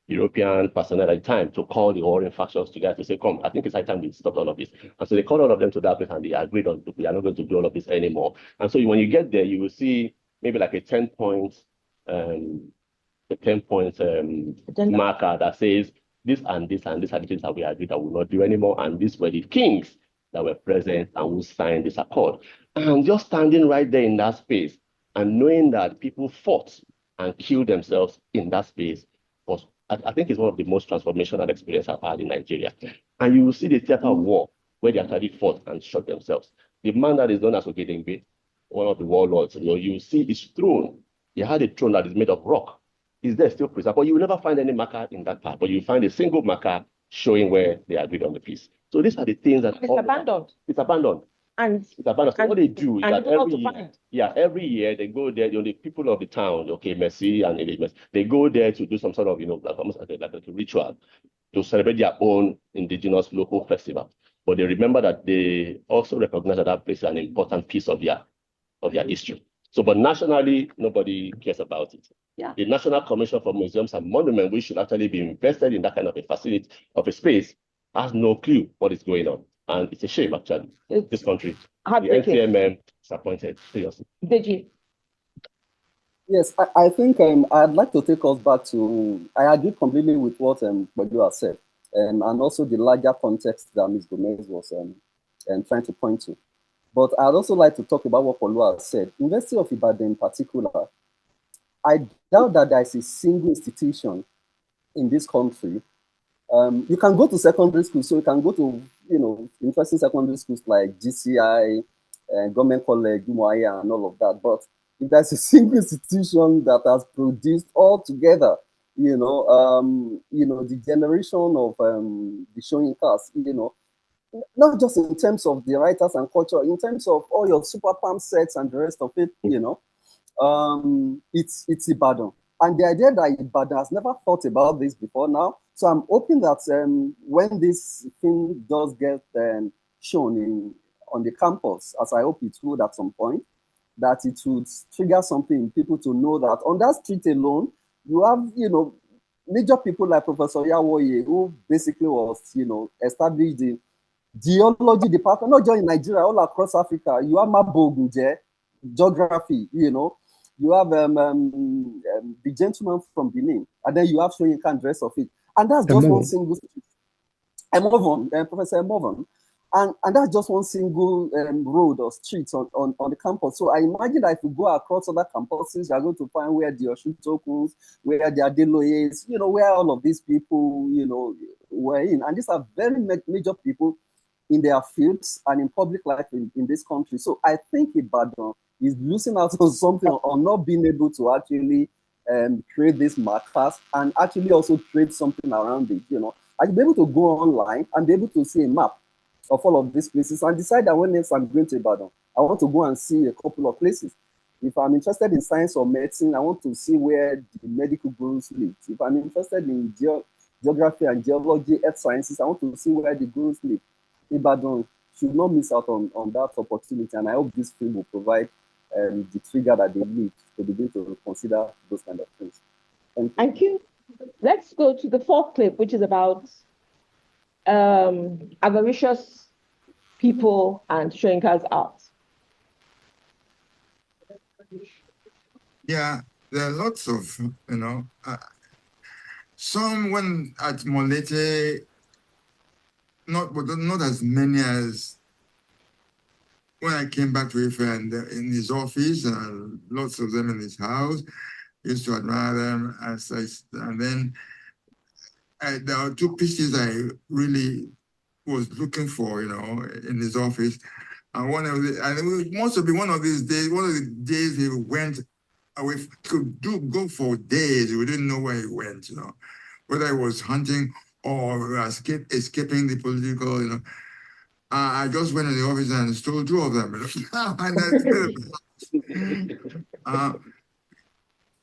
European personnel at the time to call the warring factions together to say, come, I think it's high time we stop all of this. And so they called all of them to that place and they agreed on, we are not going to do all of this anymore. And so when you get there, you will see maybe like a 10-point marker that says this and this and this are the things that we agreed that we will not do anymore. And these were the kings that were present and who signed this accord. And just standing right there in that space and knowing that people fought and killed themselves in that space was, I think, it's one of the most transformational experiences I've had in Nigeria. And you will see the theater of war where they actually fought and shot themselves. The man that is known as Ogedengbe, one of the warlords, you see his throne. He had a throne that is made of rock. Is there still preserved? But you will never find any marker in that part, but you find a single marker showing where they agreed on the peace. So these are the things that... It's abandoned. It's abandoned. And it's abandoned. So what they do is that every year they go there, the people of the town, Messi and Messi, they go there to do some sort of, almost like a ritual to celebrate their own indigenous local festival. But they remember that they also recognize that place is an important piece of their history. So, but nationally, nobody cares about it. Yeah. The National Commission for Museums and Monuments, which should actually be invested in that kind of a facility, of a space, has no clue what is going on. And it's a shame, actually, this country. The NCMM disappointed, seriously. Deji. Yes, I think I'd like to take us back to, I agree completely with what Badu has said, and also the larger context that Ms. Gomez was trying to point to. But I'd also like to talk about what Polu has said. University of Ibadan in particular, I doubt that there is a single institution in this country. You can go to secondary school, so you can go to, interesting secondary schools like GCI, Government College, Umuahia, and all of that. But if there's a single institution that has produced all together, the generation of the Soyinkas, not just in terms of the writers and culture, in terms of all your super palm sets and the rest of it, it's Ibadan. And the idea that Ibadan has never thought about this before now. So I'm hoping that when this thing does get shown on the campus, as I hope it would at some point, that it would trigger something in people to know that on that street alone, you have, major people like Professor Yawoye, who basically was, established the geology department, not just in Nigeria, all across Africa. You have Mabogunje, geography, you have the gentleman from Benin, and then you have Soyinka and the rest of it. And that's just one single street. Professor Emovon. And that's just one single road or street on the campus. So I imagine that if you go across other campuses, you're going to find where the Oshutokus, where the Adeloyes, where all of these people, were in. And these are very major people in their fields and in public life in this country. So I think Ibadan is losing out on something or not being able to actually create this markers and actually also create something around it. I should be able to go online and be able to see a map of all of these places and decide that when next I'm going to Ibadan, I want to go and see a couple of places. If I'm interested in science or medicine, I want to see where the medical gurus live. If I'm interested in geography and geology, earth sciences, I want to see where the gurus live. Ibadan should not miss out on that opportunity, and I hope this film will provide the trigger that they need to begin to consider those kind of things. Thank you. Let's go to the fourth clip, which is about avaricious people and Shoyinka's art. Yeah, there are lots of, some when at Molete, not as many as when I came back to Ife and in his office, lots of them in his house, used to admire them as such. And then there are two pieces I really was looking for, in his office. And it must have been one of the days he went away, could go for days. We didn't know where he went, whether he was hunting or escaping the political, I just went in the office and stole two of them. And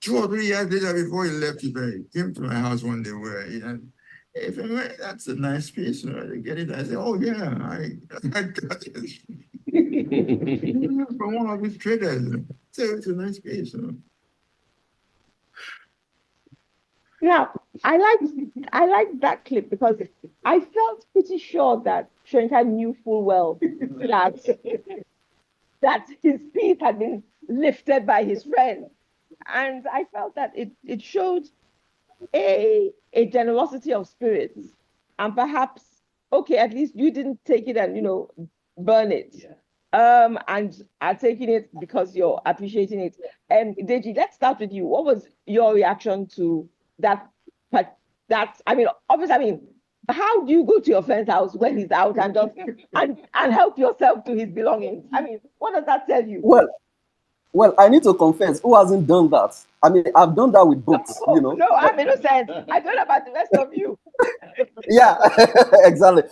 2 or 3 years later, before he left, he came to my house one day and if that's a nice piece, they get it. I said, oh yeah, I got it from one of his traders. So it's a nice piece. Yeah, I like that clip because I felt pretty sure that Shoyinka knew full well that his piece had been lifted by his friend. And I felt that it showed a generosity of spirits. And perhaps, okay, at least you didn't take it and, burn it. Yeah. And are taking it because you're appreciating it. And Deji, let's start with you. What was your reaction to that? Obviously, how do you go to your friend's house when he's out and just and help yourself to his belongings? What does that tell you? Well, I need to confess, who hasn't done that? I've done that with books, No, I'm innocent. I don't know about the rest of you. Yeah, exactly.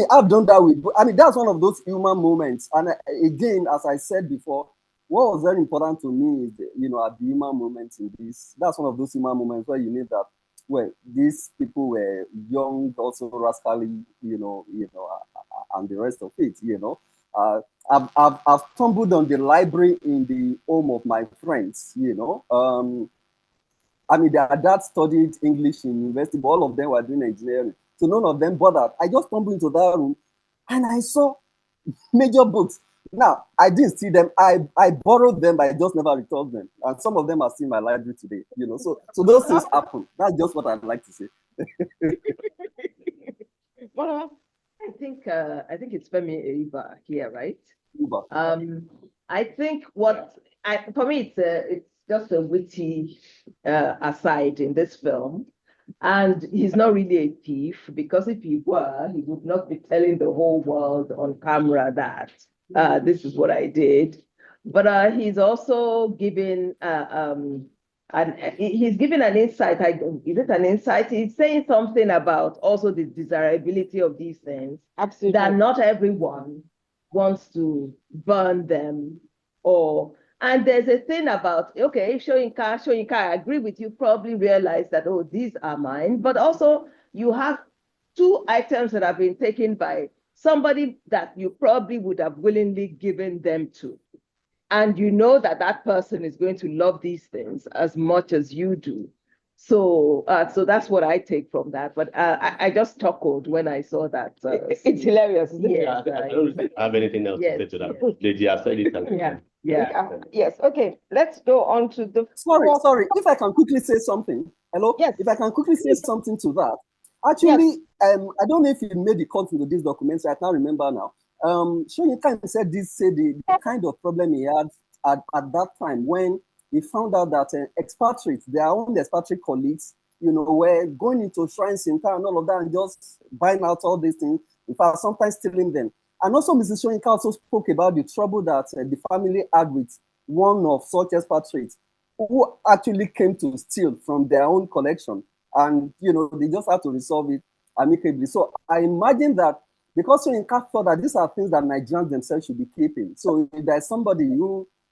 I've done that with, that's one of those human moments. And again, as I said before, what was very important to me is, at the human moments in this, that's one of those human moments where you need that, well, these people were young, also rascally, and the rest of it, I've stumbled on the library in the home of my friends, their dad studied English in university, but all of them were doing engineering. So none of them bothered. I just stumbled into that room and I saw major books. Now, I didn't see them. I borrowed them, but I just never returned them. And some of them are still in my library today, So those things happen. That's just what I'd like to say. I think it's Femi Eva here, right? Uber. I think for me it's just a witty aside in this film, and he's not really a thief, because if he were, he would not be telling the whole world on camera that this is what I did. But he's also giving he's giving an insight. Is it an insight? He's saying something about also the desirability of these things. Absolutely. That not everyone wants to burn them, and there's a thing about, okay, Shoyinka, I agree with you, probably realize that, oh, these are mine, but also you have 2 items that have been taken by somebody that you probably would have willingly given them to. And you know that person is going to love these things as much as you do. So that's what I take from that. But I just chuckled when I saw that. It's hilarious. Yeah, I don't have anything else to say to that. They have said it. Yeah. Yes. Okay. Let's go on to the. Sorry. If I can quickly say something. Hello? Yes. If I can quickly say something to that. Actually, I don't know if it made the cut into this documentary. I can't remember now. Soyinka said the kind of problem he had at that time when he found out that expatriates, their own expatriate colleagues, were going into shrines in town and all of that and just buying out all these things. In fact, sometimes stealing them. And also, Mrs. Soyinka also spoke about the trouble that the family had with one of such expatriates who actually came to steal from their own collection. And, they just had to resolve it amicably. So I imagine that because Soyinka thought that these are things that Nigerians themselves should be keeping. So if there's somebody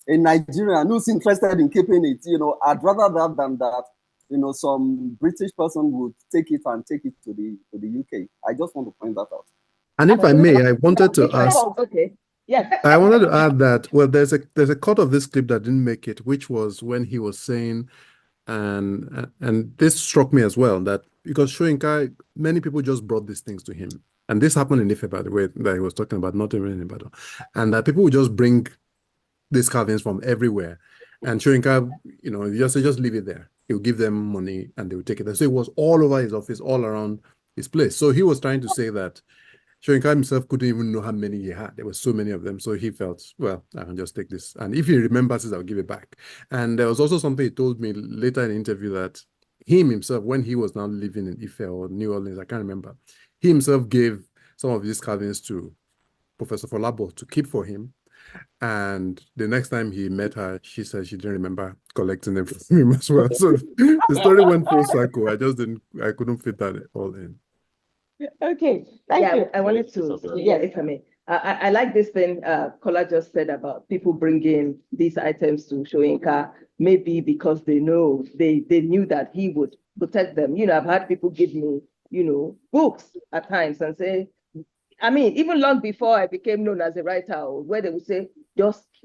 a Nigerian who's interested in keeping it, I'd rather that than that, some British person would take it and take it to the UK. I just want to point that out. And if I may, I wanted to ask. Okay. Yes. I wanted to add that, well, there's a cut of this clip that didn't make it, which was when he was saying, and this struck me as well, that because Soyinka, many people just brought these things to him. And this happened in Ife, by the way, that he was talking about, not even in Ibadan. And that people would just bring these carvings from everywhere. And Soyinka, just leave it there. He'll give them money and they will take it. So it was all over his office, all around his place. So he was trying to say that Soyinka himself couldn't even know how many he had. There were so many of them. So he felt, well, I can just take this. And if he remembers it, I'll give it back. And there was also something he told me later in the interview that himself, when he was now living in Ife or New Orleans, I can't remember, he himself gave some of these carvings to Professor Folabo to keep for him. And the next time he met her, she said she didn't remember collecting them from him as well. So the story went full cycle. I couldn't fit that all in. Okay, thank you. I wanted to, if I may. I like this thing Kola just said about people bringing these items to Soyinka, maybe because they knew that he would protect them. I've had people give me, books at times and say, even long before I became known as a writer, where they would say,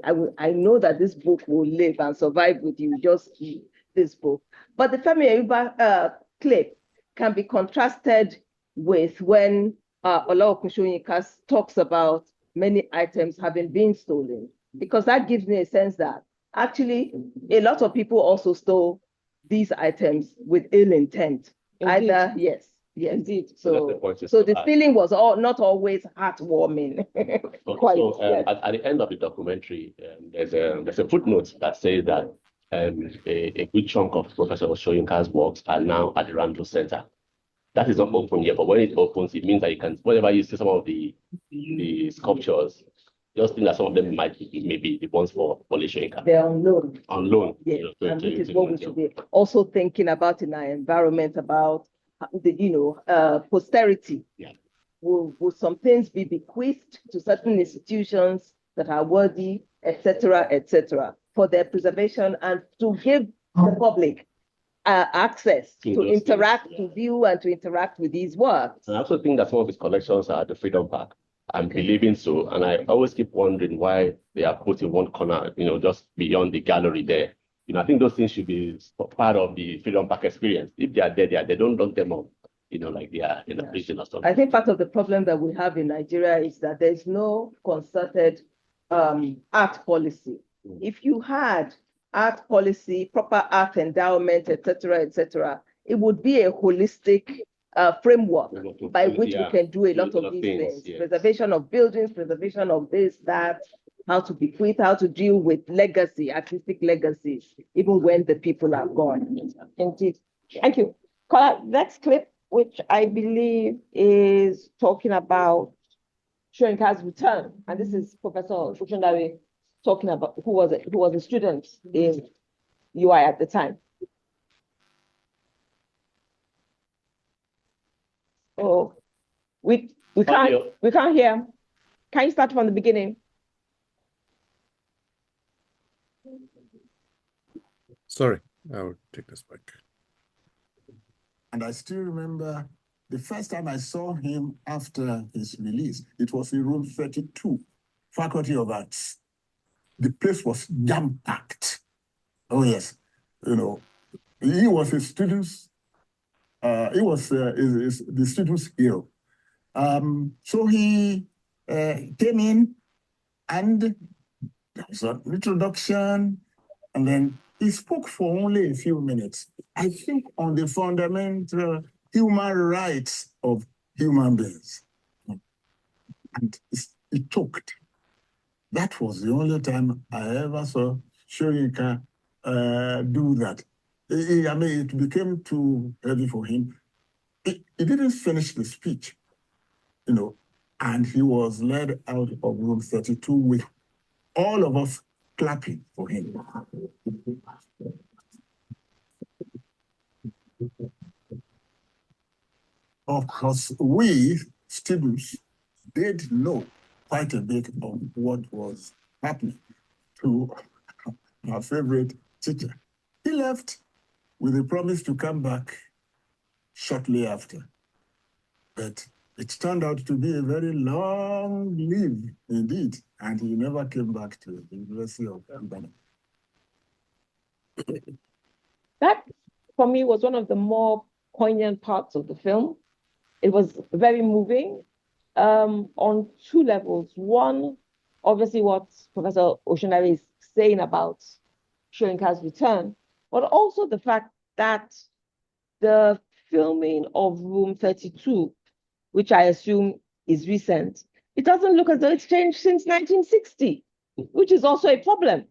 I know that this book will live and survive with you, just keep this book. But the Femi Ayuba clip can be contrasted with when Olaokun Soyinka talks about many items having been stolen, because that gives me a sense that actually a lot of people also stole these items with ill intent. Indeed. Yes, indeed. So the the feeling was not always heartwarming. At the end of the documentary, there's a footnote that says that a good chunk of Professor Soyinka's works are now at the Randall Center. That is not open yet, but when it opens, it means that you can, whenever you see some of the sculptures, just think that some of them might be maybe the ones for Soyinka. They're on loan. On loan. Yes, and which is what we should be also thinking about in our environment, about the posterity. Yeah. Will some things be bequeathed to certain institutions that are worthy, etc., for their preservation and to give the public access to interact, to view, and to interact with these works. And I also think that some of his collections are at the Freedom Park. I'm believing so, and I always keep wondering why they are put in one corner, just beyond the gallery there. I think those things should be part of the Freedom Park experience. If they are there, they don't lock them up, like they are in a prison or something. I think part of the problem that we have in Nigeria is that there's no concerted art policy. If you had art policy, proper art endowment, etc., it would be a holistic framework by which we can do a lot of these things. Yes. Preservation of buildings, preservation of this, that, how to bequeath, how to deal with legacy, artistic legacies, even when the people are gone. Indeed. Thank you. Kola, next clip, which I believe is talking about Soyinka's return. And this is Professor Oshundare talking about who was a student in UI at the time. Oh, we can't hear. Can you start from the beginning? Sorry, I'll take this back. And I still remember the first time I saw him after his release, it was in room 32, Faculty of Arts. The place was jam-packed. Oh, yes. He was a student's, he was the student's hero. So he came in and there was an introduction, and then he spoke for only a few minutes. I think on the fundamental human rights of human beings. And it took. That was the only time I ever saw Soyinka do that. I mean, it became too heavy for him. He didn't finish the speech, you know, and he was led out of room 32 with all of us clapping for him. Of course, we students did know quite a bit of what was happening to our favorite teacher. He left with a promise to come back shortly after. But it turned out to be a very long leave indeed, and he never came back to the University of Ibadan. That, for me, was one of the more poignant parts of the film. It was very moving on two levels. One, obviously what Professor Oshunari is saying about Soyinka's return, but also the fact that the filming of Room 32, which I assume is recent, it doesn't look as though it's changed since 1960, which is also a problem.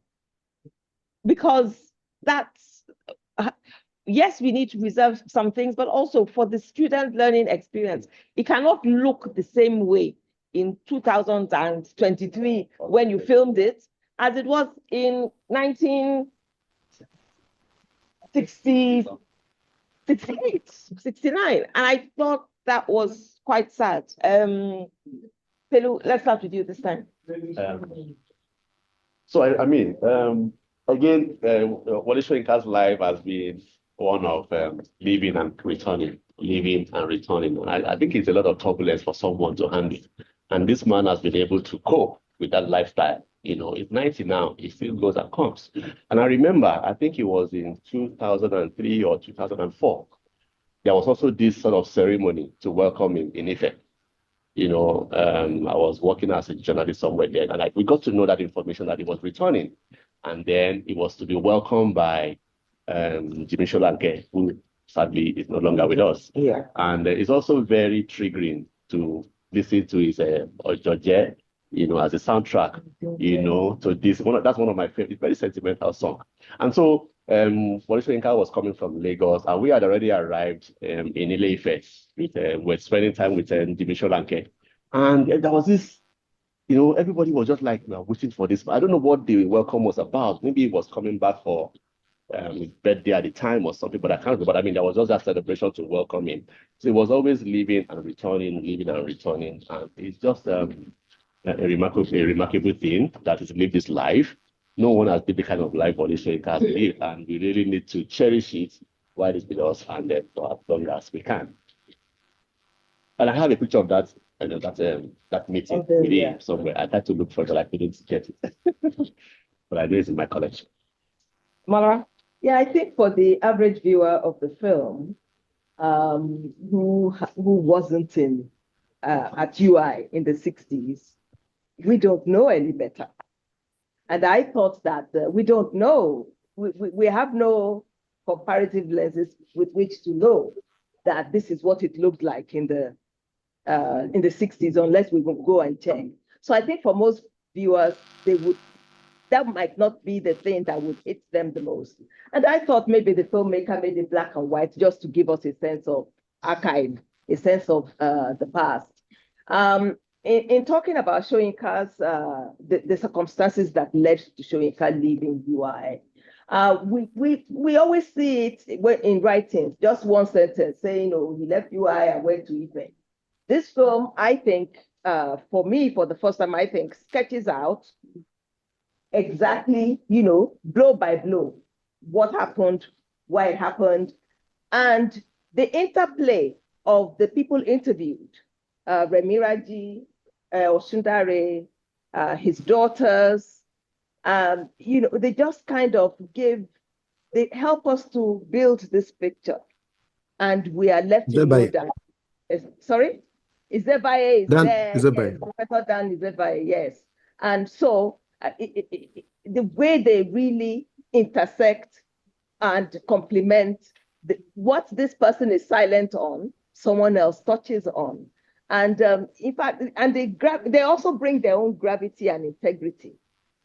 Because that's, yes, we need to reserve some things, but also for the student learning experience, it cannot look the same way in 2023 when you filmed it as it was in 1968, 69. And I thought that was quite sad. Pelu, let's start with you this time. Again, Wole Soyinka's life has been one of living and returning. And I think it's a lot of turbulence for someone to handle. And this man has been able to cope with that lifestyle. You know, he's 90 now, he still goes and comes. And I remember, I think it was in 2003 or 2004, there was also this sort of ceremony to welcome him in Ife. You know, I was working as a journalist somewhere there, and we got to know that information that he was returning. And then he was to be welcomed by Jimmy Solanke, who sadly is no longer with us. Yeah. And it's also very triggering to listen to his Ojoje, you know, as a soundtrack, you know, to this. That's one of my favorite, very sentimental song. And so Wole Soyinka was coming from Lagos, and we had already arrived in Ile-Ife. We're spending time with Jimmy Solanke. And there was this, you know, everybody was just like, we are waiting for this. I don't know what the welcome was about. Maybe he was coming back for his birthday at the time or something, but I can't remember. But I mean, there was just that celebration to welcome him. So he was always leaving and returning. And it's just a remarkable thing that is live this life. No one has lived the kind of life Wole Soyinka has lived, and we really need to cherish it while it's with us and for as long as we can. And I have a picture of that, that meeting with him somewhere. I tried to look for it, but I couldn't get it. But I know it's in my collection. Mara? Yeah, I think for the average viewer of the film, who wasn't in at UI in the 60s, we don't know any better. And I thought that we don't know. We have no comparative lenses with which to know that this is what it looked like in the 60s, unless we will go and check. So I think for most viewers, that might not be the thing that would hit them the most. And I thought maybe the filmmaker made it black and white just to give us a sense of archive, a sense of the past. In talking about Soyinka's, the circumstances that led to Soyinka leaving UI, we always see it in writing, just one sentence saying, oh, he left UI and went to Ife. This film, I think, for me, for the first time, I think, sketches out exactly, you know, blow by blow, what happened, why it happened, and the interplay of the people interviewed, Remiraji, Osundare, his daughters, you know, they just kind of they help us to build this picture. And we are left to know that, sorry? Izebaye is there, yes, Professor Dan Izebaye, yes. And so the way they really intersect and complement what this person is silent on, someone else touches on. And in fact, and they also bring their own gravity and integrity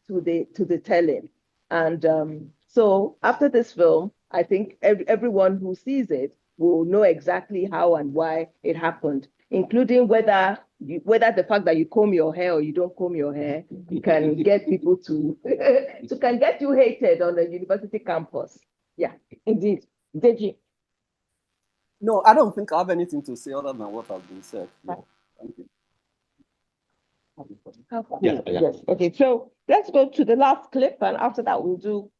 to the telling. And so after this film, I think everyone who sees it will know exactly how and why it happened, including whether the fact that you comb your hair or you don't comb your hair, you can get people to can get you hated on the university campus. Yeah, indeed. Deji. No, I don't think I have anything to say other than what has been said. No, thank you. Yeah. Yes. Okay. So let's go to the last clip, and after that we'll do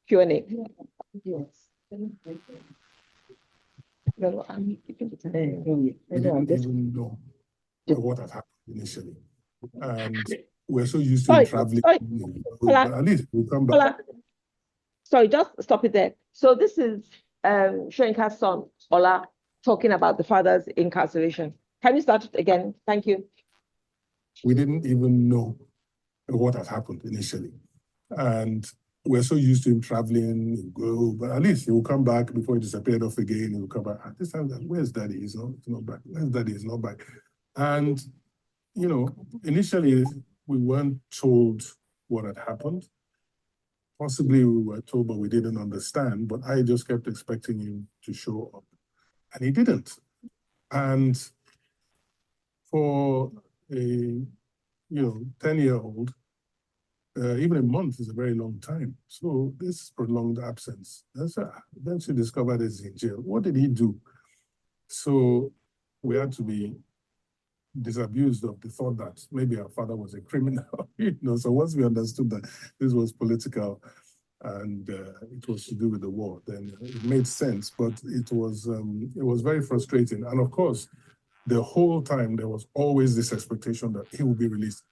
Q&A. Yes. No, I'm keeping it. We didn't even know what had happened initially, and we're so used to traveling. But at least we'll come back. Sorry, just stop it there. So this is Shoyinka's son, Ola, talking about the father's incarceration. Can you start it again? Thank you. We didn't even know what had happened initially, and we're so used to him traveling, go, but at least he will come back before he disappeared off again. He will come back. At this time, where's daddy? He's not back. Where's daddy? He's not back. And, you know, initially we weren't told what had happened. Possibly we were told, but we didn't understand. But I just kept expecting him to show up. And he didn't. And for a, 10-year-old, even a month is a very long time. So this prolonged absence. Then she discovered he's in jail. What did he do? So we had to be disabused of the thought that maybe our father was a criminal. So once we understood that this was political and it was to do with the war, then it made sense. But it was very frustrating. And of course, the whole time there was always this expectation that he would be released.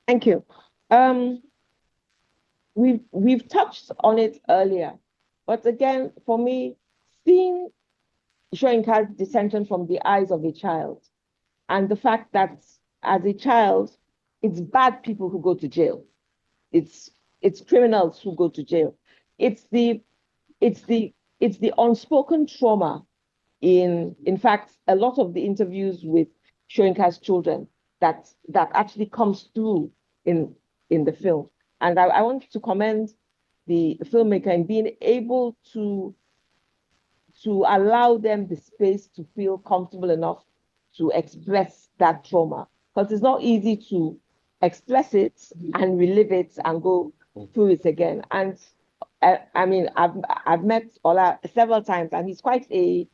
Thank you. We've touched on it earlier, but again, for me, seeing Shoyinka's detention from the eyes of a child, and the fact that as a child, it's bad people who go to jail. It's criminals who go to jail. It's the unspoken trauma in fact, a lot of the interviews with Shoyinka's children that actually comes through in the film. And I want to commend the filmmaker in being able to allow them the space to feel comfortable enough to express that trauma. Because it's not easy to express it and relive it and go through it again. And I mean, I've met Ola several times, and he's quite a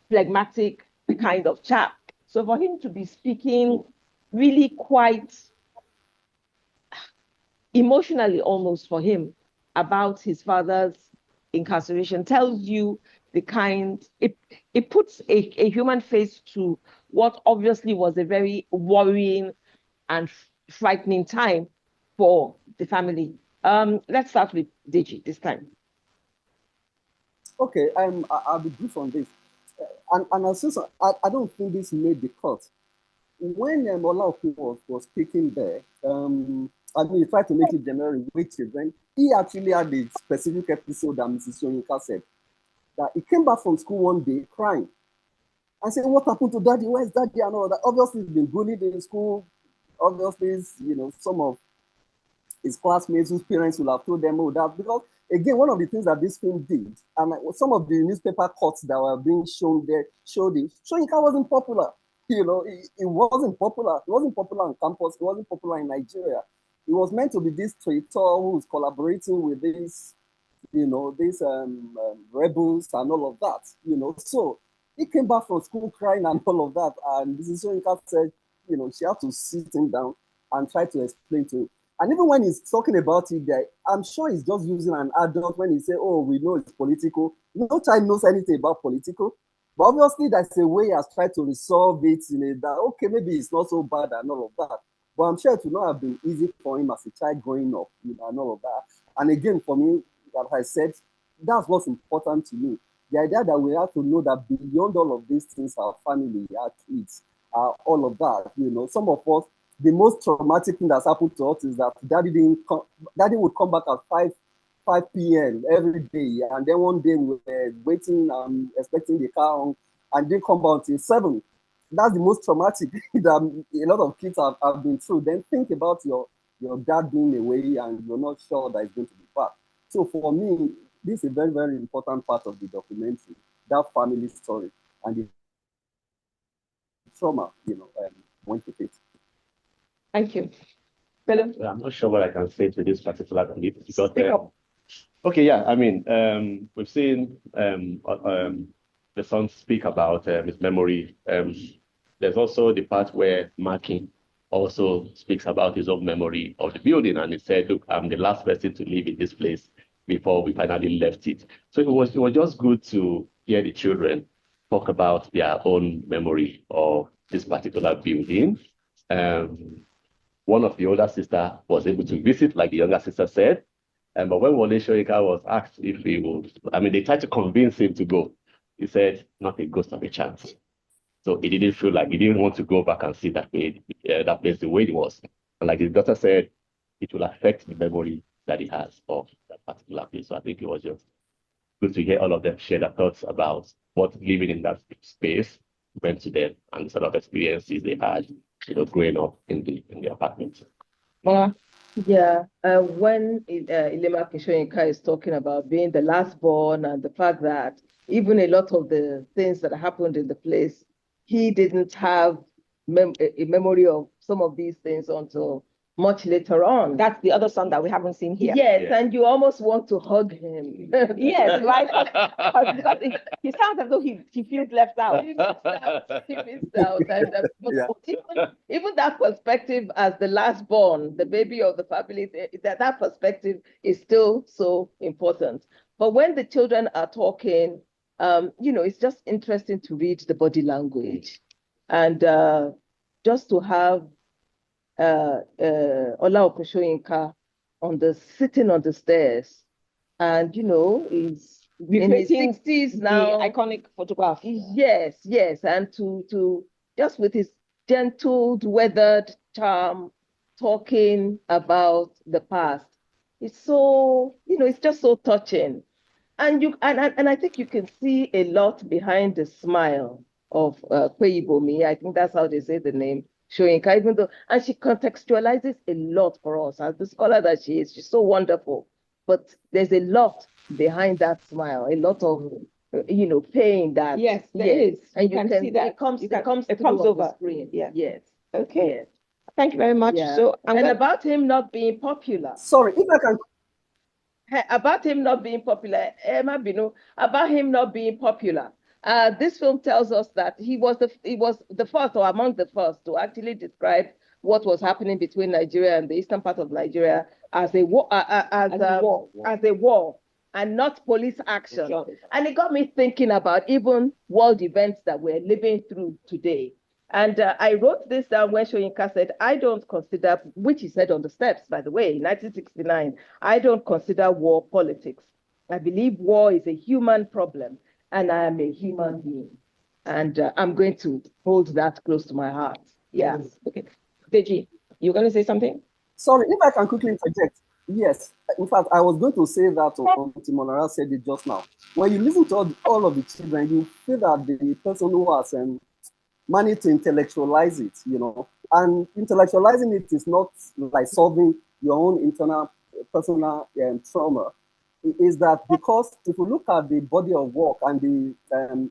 phlegmatic kind of chap. So for him to be speaking really quite emotionally almost for him about his father's incarceration tells you the kind, it puts a human face to what obviously was a very worrying and frightening time for the family. Let's start with Deji this time. Okay, I'll be brief on this. And I don't think this made the cut. When Ola was speaking there, I mean, he tried to make it generic with children. He actually had a specific episode that Mrs. Shoyinka said, that he came back from school one day crying. I said, what happened to daddy? Where's daddy? And all that. Obviously, he's been bullied in school. Obviously, some of his classmates whose parents will have told them, oh, that, because again, one of the things that this film did, and some of the newspaper cuts that were being shown there showed it. Shoyinka wasn't popular. It wasn't popular. He wasn't popular on campus. He wasn't popular in Nigeria. He was meant to be this traitor who was collaborating with these, these rebels and all of that. So he came back from school crying and all of that. And Mrs. Shoyinka said, she had to sit him down and try to explain to him. And even when he's talking about it there, I'm sure he's just using an adult when he say, oh, we know it's political. No child knows anything about political. But obviously, that's a way he has tried to resolve it that, okay, maybe it's not so bad and all of that. But I'm sure it would not have been easy for him as a child growing up, and all of that. And again, for me, like I said, that's what's important to me. The idea that we have to know that beyond all of these things, our family, our kids, all of that, some of us, the most traumatic thing that's happened to us is that daddy would come back at 5 p.m. every day. And then one day we were waiting, expecting the car on, and they come out till 7. That's the most traumatic that a lot of kids have been through. Then think about your dad being away and you're not sure that it's going to be back. So for me, this is a very, very important part of the documentary, that family story and the trauma, went with it. Thank you. Philip? I'm not sure what I can say to this particular clip because okay, yeah, I mean, we've seen the son speak about his memory. There's also the part where Markin also speaks about his own memory of the building, and he said, "Look, I'm the last person to live in this place before we finally left it." So it was just good to hear the children talk about their own memory of this particular building. One of the older sister was able to visit, like the younger sister said. But when Wole Soyinka was asked if he would, they tried to convince him to go. He said, not a ghost of a chance. So he didn't feel like he didn't want to go back and see that place the way it was. And like his daughter said, it will affect the memory that he has of that particular place. So I think it was just good to hear all of them share their thoughts about what living in that space meant to them and the sort of experiences they had, growing up in the apartment. Yeah, when Ilema Soyinka is talking about being the last born and the fact that even a lot of the things that happened in the place, he didn't have a memory of some of these things until much later on. That's the other son that we haven't seen here. Yes, and you almost want to hug him. Yes, right. Because he sounds as though he feels left out. He missed out. And, even that perspective as the last born, the baby of the family, that perspective is still so important. But when the children are talking, it's just interesting to read the body language. And just to have Ola Soyinka sitting on the stairs, and is in his 60s now. The iconic photograph. Yes, and to just with his gentle, weathered charm, talking about the past. It's so, it's just so touching. And I think you can see a lot behind the smile of Ebrohimie. I think that's how they say the name, Soyinka, and she contextualizes a lot for us. As the scholar that she is, she's so wonderful. But there's a lot behind that smile, a lot of, pain that. Yes, there is. And you can see that. It comes over the screen. Yeah. Yes. Okay. Yes. Thank you very much. Yeah. So, about him not being popular. Sorry, if I can. About him not being popular, Emma Bino, about him not being popular. This film tells us that he was the first or among the first to actually describe what was happening between Nigeria and the eastern part of Nigeria as a war, as a war, and not police action. Sure. And it got me thinking about even world events that we're living through today. And I wrote this down when Soyinka said, I don't consider, which he said on the steps, by the way, in 1969, I don't consider war politics. I believe war is a human problem, and I am a human being. And I'm going to hold that close to my heart. Yes. Okay. Deji, you're going to say something? Sorry, if I can quickly interject. Yes. In fact, I was going to say that, or Timonara said it just now. When you listen to all of the children, you feel that the person who has managed to intellectualize it, and intellectualizing it is not like solving your own internal personal trauma. It is that because if you look at the body of work and the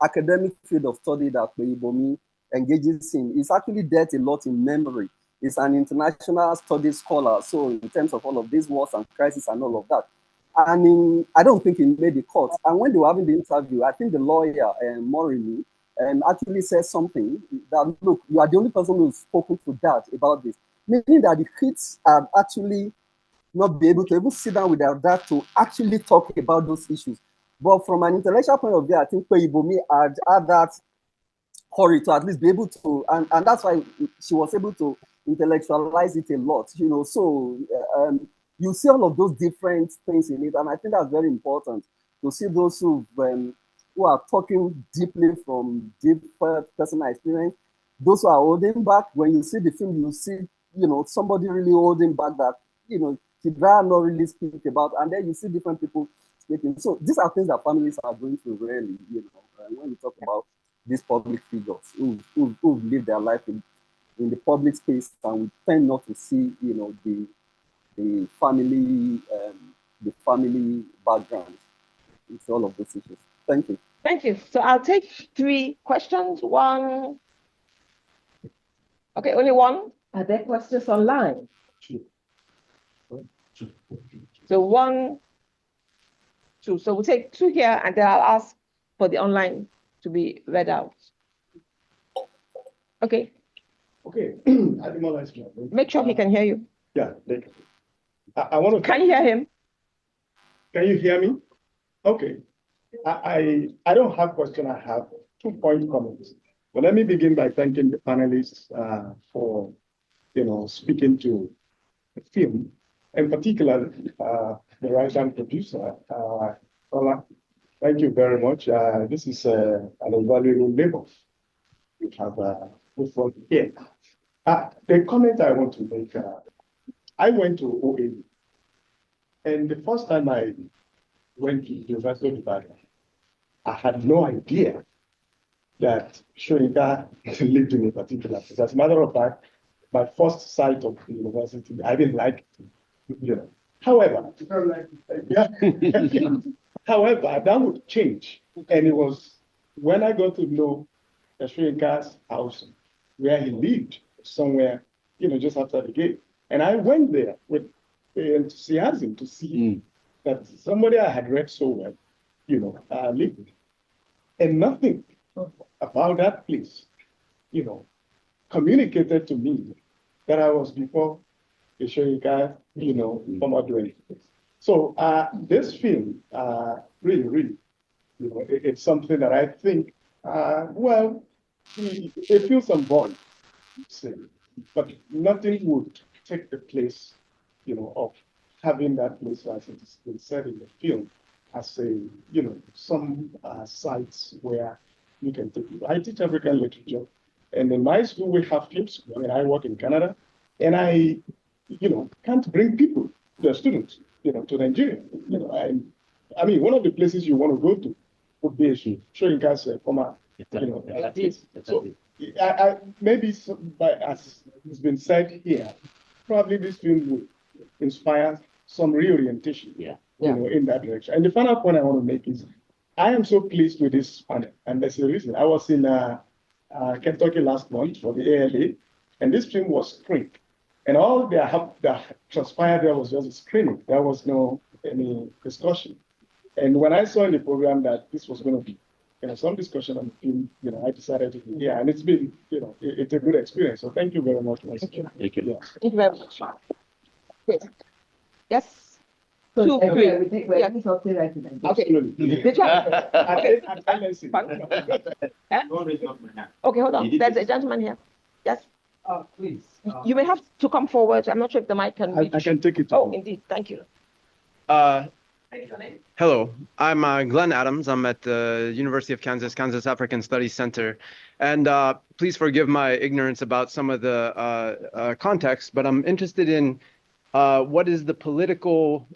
academic field of study that Ebrohimie engages in, it's actually dealt a lot in memory. It's an international studies scholar, so in terms of all of these wars and crises and all of that. And I don't think he made the cut. And when they were having the interview, I think the lawyer, Morimi, actually said something that, look, you are the only person who's spoken to dad about this, meaning that the kids are actually not be able to even sit down with their dad to actually talk about those issues. But from an intellectual point of view, I think Ebrohimie had that courage to at least be able to, and that's why she was able to intellectualize it a lot, So you see all of those different things in it, and I think that's very important to see those who are talking deeply from deep personal experience. Those who are holding back, when you see the film, you see, somebody really holding back that, Kidra not really speak about, and then you see different people speaking. So these are things that families are going through rarely, when we talk about these public figures who live their life in the public space, and we tend not to see, the family background. It's all of those issues. Thank you. Thank you. So I'll take 3 questions. One. Okay, only one. Are there questions online? So 1, 2. So we'll take 2 here, and then I'll ask for the online to be read out. Okay. Okay. Make sure he can hear you. Yeah. I want to. Can you hear him? Can you hear me? Okay. I don't have question. I have 2-point comments. But let me begin by thanking the panelists for speaking to the film, in particular the writer and producer. Ola, thank you very much. This is an invaluable labor you have put forth here. The comment I want to make, I went to OAU, and the first time I went to the University of Ibadan, I had no idea that Shoyinka lived in a particular place. As a matter of fact, my first sight of the university, I didn't like it. However, however, that would change. And it was when I got to know Shoyinka's house, where he lived, somewhere, just after the gate. And I went there with enthusiasm to see that somebody I had read so well, lived. And nothing about that place, communicated to me that I was before the Shoyinka, former dwelling place. So this film, really, it's something that I think, it feels some void, but nothing would take the place, of having that place, as it's been said in the film, as a, some sites where you can take people. I teach African literature, and in my school we have film school. I mean, I work in Canada, and I, can't bring people, the students, to Nigeria. I mean, one of the places you want to go to would be Shoyinka's former, So I maybe, as it's been said here, probably this film will inspire some reorientation, in that direction. And the final point I want to make is, I am so pleased with this panel, and there's a reason. I was in Kentucky last month for the ALA, and this film was screened. And all that transpired there was just a screening. There was no any discussion. And when I saw in the program that this was going to be, some discussion on the film, I decided to be here, and it's been, it's a good experience. So thank you very much. Thank you. Thank you. Yeah. Thank you very much. Great. Yes. So 2, 3. we're doing something right now. Absolutely. Okay, hold on. There's a gentleman here. Yes. Please. You may have to come forward. I'm not sure if the mic can reach. I can take it. Oh, indeed. Thank you. Hello, I'm Glenn Adams. I'm at the University of Kansas African Studies Center. And please forgive my ignorance about some of the context, but I'm interested in what is the political,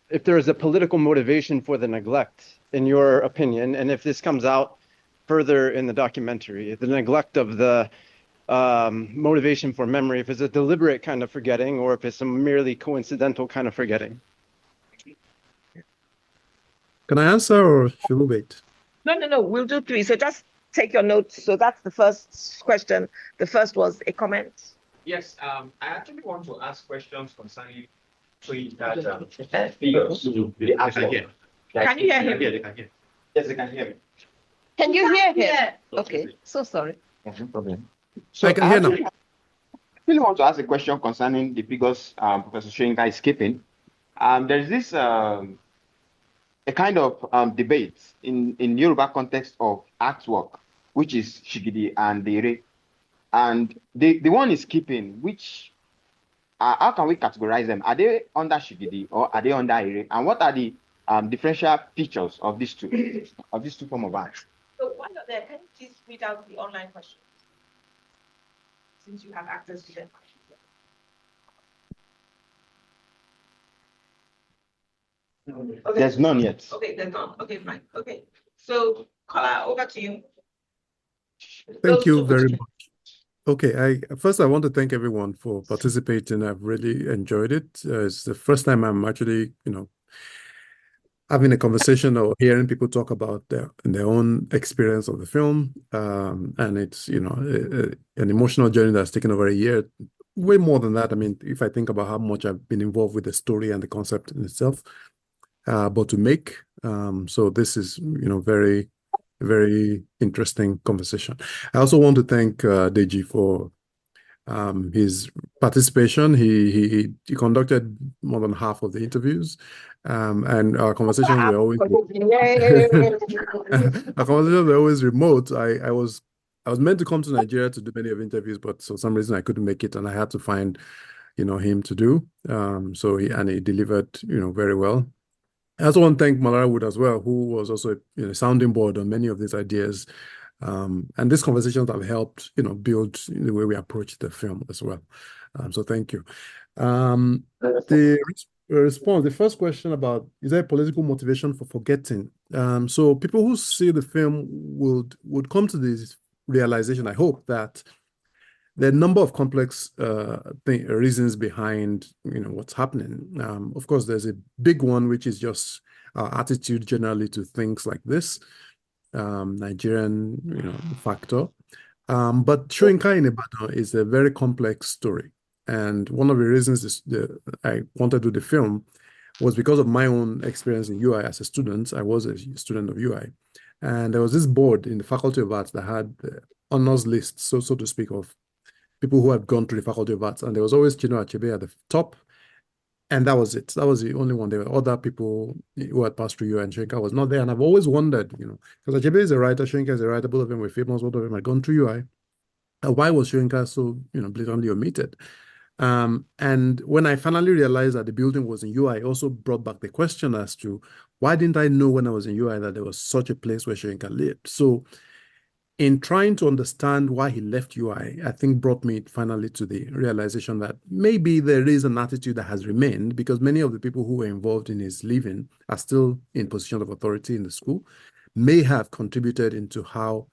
if there is a political motivation for the neglect, in your opinion, and if this comes out further in the documentary, the neglect of the motivation for memory, if it's a deliberate kind of forgetting or if it's a merely coincidental kind of forgetting. Can I answer or should we wait? No. We'll do 3. So just take your notes. So that's the first question. The first was a comment. Yes, I actually want to ask questions concerning that figures. Can you hear him? Yes, they can hear me. Can you hear him? Okay, so sorry. No problem. So I can hear now. I really want to ask a question concerning the figures Professor Shoyinka is keeping. There's this a kind of debate in Yoruba context of artwork, which is Shigidi and Dere. And the one is keeping, which how can we categorize them? Are they under Shigidi or are they under Ere? And what are the differential features of these two forms of art? So while you're there, can you please read out the online questions, since you have access to them? Okay. There's none yet. Okay, there's none. Okay, fine. Okay. So, Kola, over to you. Thank you very much. Okay, I want to thank everyone for participating. I've really enjoyed it. It's the first time I'm actually, having a conversation or hearing people talk about their own experience of the film. And it's, an emotional journey that's taken over a year. Way more than that. I mean, if I think about how much I've been involved with the story and the concept in itself, but to make. So this is, very, very interesting conversation. I also want to thank Deji for his participation. He conducted more than half of the interviews, and our conversations were always remote. I was meant to come to Nigeria to do many of interviews, but for some reason I couldn't make it, and I had to find him to do. So he delivered very well. I also want to thank Malara Wood as well, who was also a sounding board on many of these ideas. And these conversations have helped, build the way we approach the film as well. So thank you. The response, the first question about, is there a political motivation for forgetting? So people who see the film would come to this realization, I hope, that there are a number of complex reasons behind what's happening. Of course, there's a big one, which is just our attitude generally to things like this, Nigerian factor. But Shoinka in Ibadan is a very complex story. And one of the reasons I wanted to do the film was because of my own experience in UI as a student. I was a student of UI. And there was this board in the Faculty of Arts that had the honors list, so to speak, of people who had gone to the Faculty of Arts, and there was always Chino Achebe at the top, and that was it. That was the only one. There were other people who had passed through you, and Shoinka was not there. And I've always wondered, because Achebe is a writer, Shoinka is a writer, both of them were famous, both of them had gone through UI. Why was Shoinka so, blatantly omitted? And when I finally realized that the building was in UI, I also brought back the question as to why didn't I know when I was in UI that there was such a place where Shoinka lived? So in trying to understand why he left UI, I think brought me finally to the realization that maybe there is an attitude that has remained, because many of the people who were involved in his leaving are still in position of authority in the school, may have contributed into how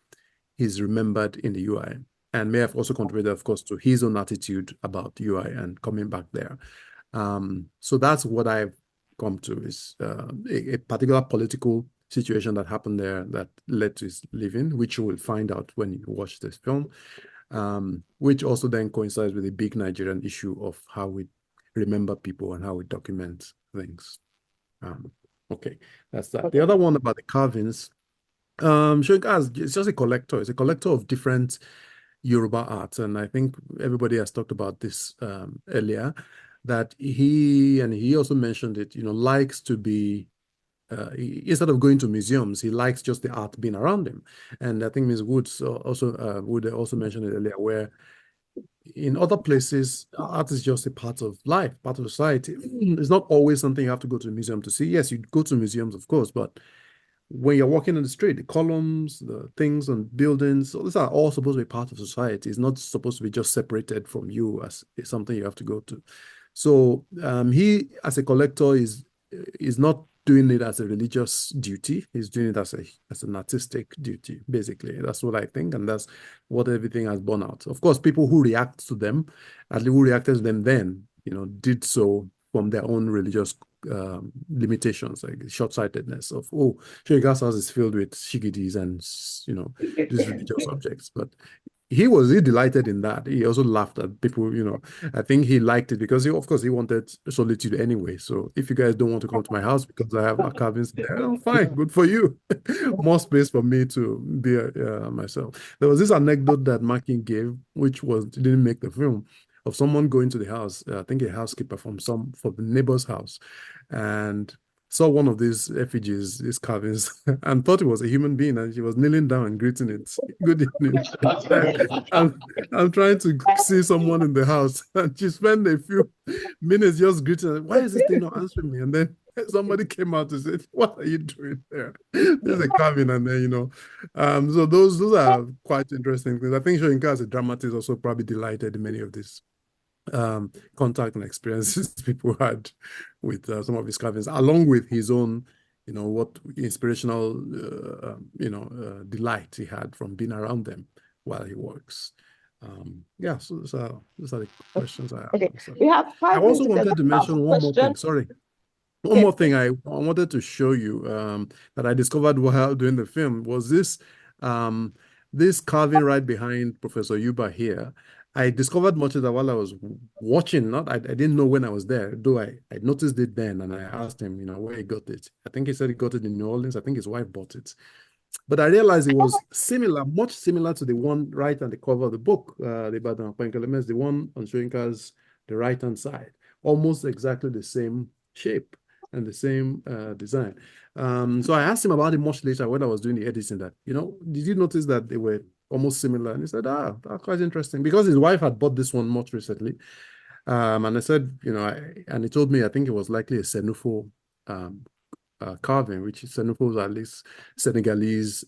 he's remembered in the UI, and may have also contributed, of course, to his own attitude about UI and coming back there. So that's what I've come to, is a particular political situation that happened there that led to his leaving, which you will find out when you watch this film, which also then coincides with the big Nigerian issue of how we remember people and how we document things. Okay, that's that. The other one about the carvings, Shoinka is just a collector. It's a collector of different Yoruba art, and I think everybody has talked about this earlier, that he also mentioned it, likes to be, instead of going to museums, he likes just the art being around him. And I think Ms. Woods also mentioned it earlier, where in other places, art is just a part of life, part of society. It's not always something you have to go to a museum to see. Yes, you go to museums, of course, but when you're walking on the street, the columns, the things on buildings, so these are all supposed to be part of society. It's not supposed to be just separated from you as something you have to go to. So he, as a collector, is not doing it as a religious duty. He's doing it as an artistic duty, basically. That's what I think, and that's what everything has borne out. Of course, people who react to them, at least who reacted to them then, did so from their own religious limitations, like short-sightedness of, Shoinka's house is filled with shigidis and, these religious objects. But he delighted in that. He also laughed at people, I think he liked it because of course he wanted solitude anyway. So if you guys don't want to come to my house because I have carvings there, fine, good for you. More space for me to be myself. There was this anecdote that Makin gave, which didn't make the film, of someone going to the house, I think a housekeeper from the neighbor's house, and saw one of these effigies, these carvings, and thought it was a human being, and she was kneeling down and greeting it. Good evening. I'm trying to see someone in the house, and she spent a few minutes just greeting. Why is this thing not answering me? And then somebody came out and said, "What are you doing there?" There's a carving, and then so those are quite interesting things. I think Shoinka as a dramatist also probably delighted in many of these contact and experiences people had with some of his carvings, along with his own, what inspirational, delight he had from being around them while he works. Yeah, so those are the questions I have. Okay, we have 5 I also minutes. wanted to mention one more thing. Sorry. One more thing I wanted to show you that I discovered while doing the film was this this carving right behind Professor Yuba here. I discovered much of that while I was watching. I didn't know when I was there, though I noticed it then, and I asked him, where he got it. I think he said he got it in New Orleans. I think his wife bought it. But I realized it was similar, much similar to the one right on the cover of the book, the Ibadan Elements, the one on Shoyinka's the right-hand side, almost exactly the same shape and the same design. So I asked him about it much later when I was doing the editing that, did you notice that they were almost similar? And he said, that's quite interesting because his wife had bought this one much recently. And I said, and he told me, I think it was likely a Senufo carving, which is Senufos, at least Senegalese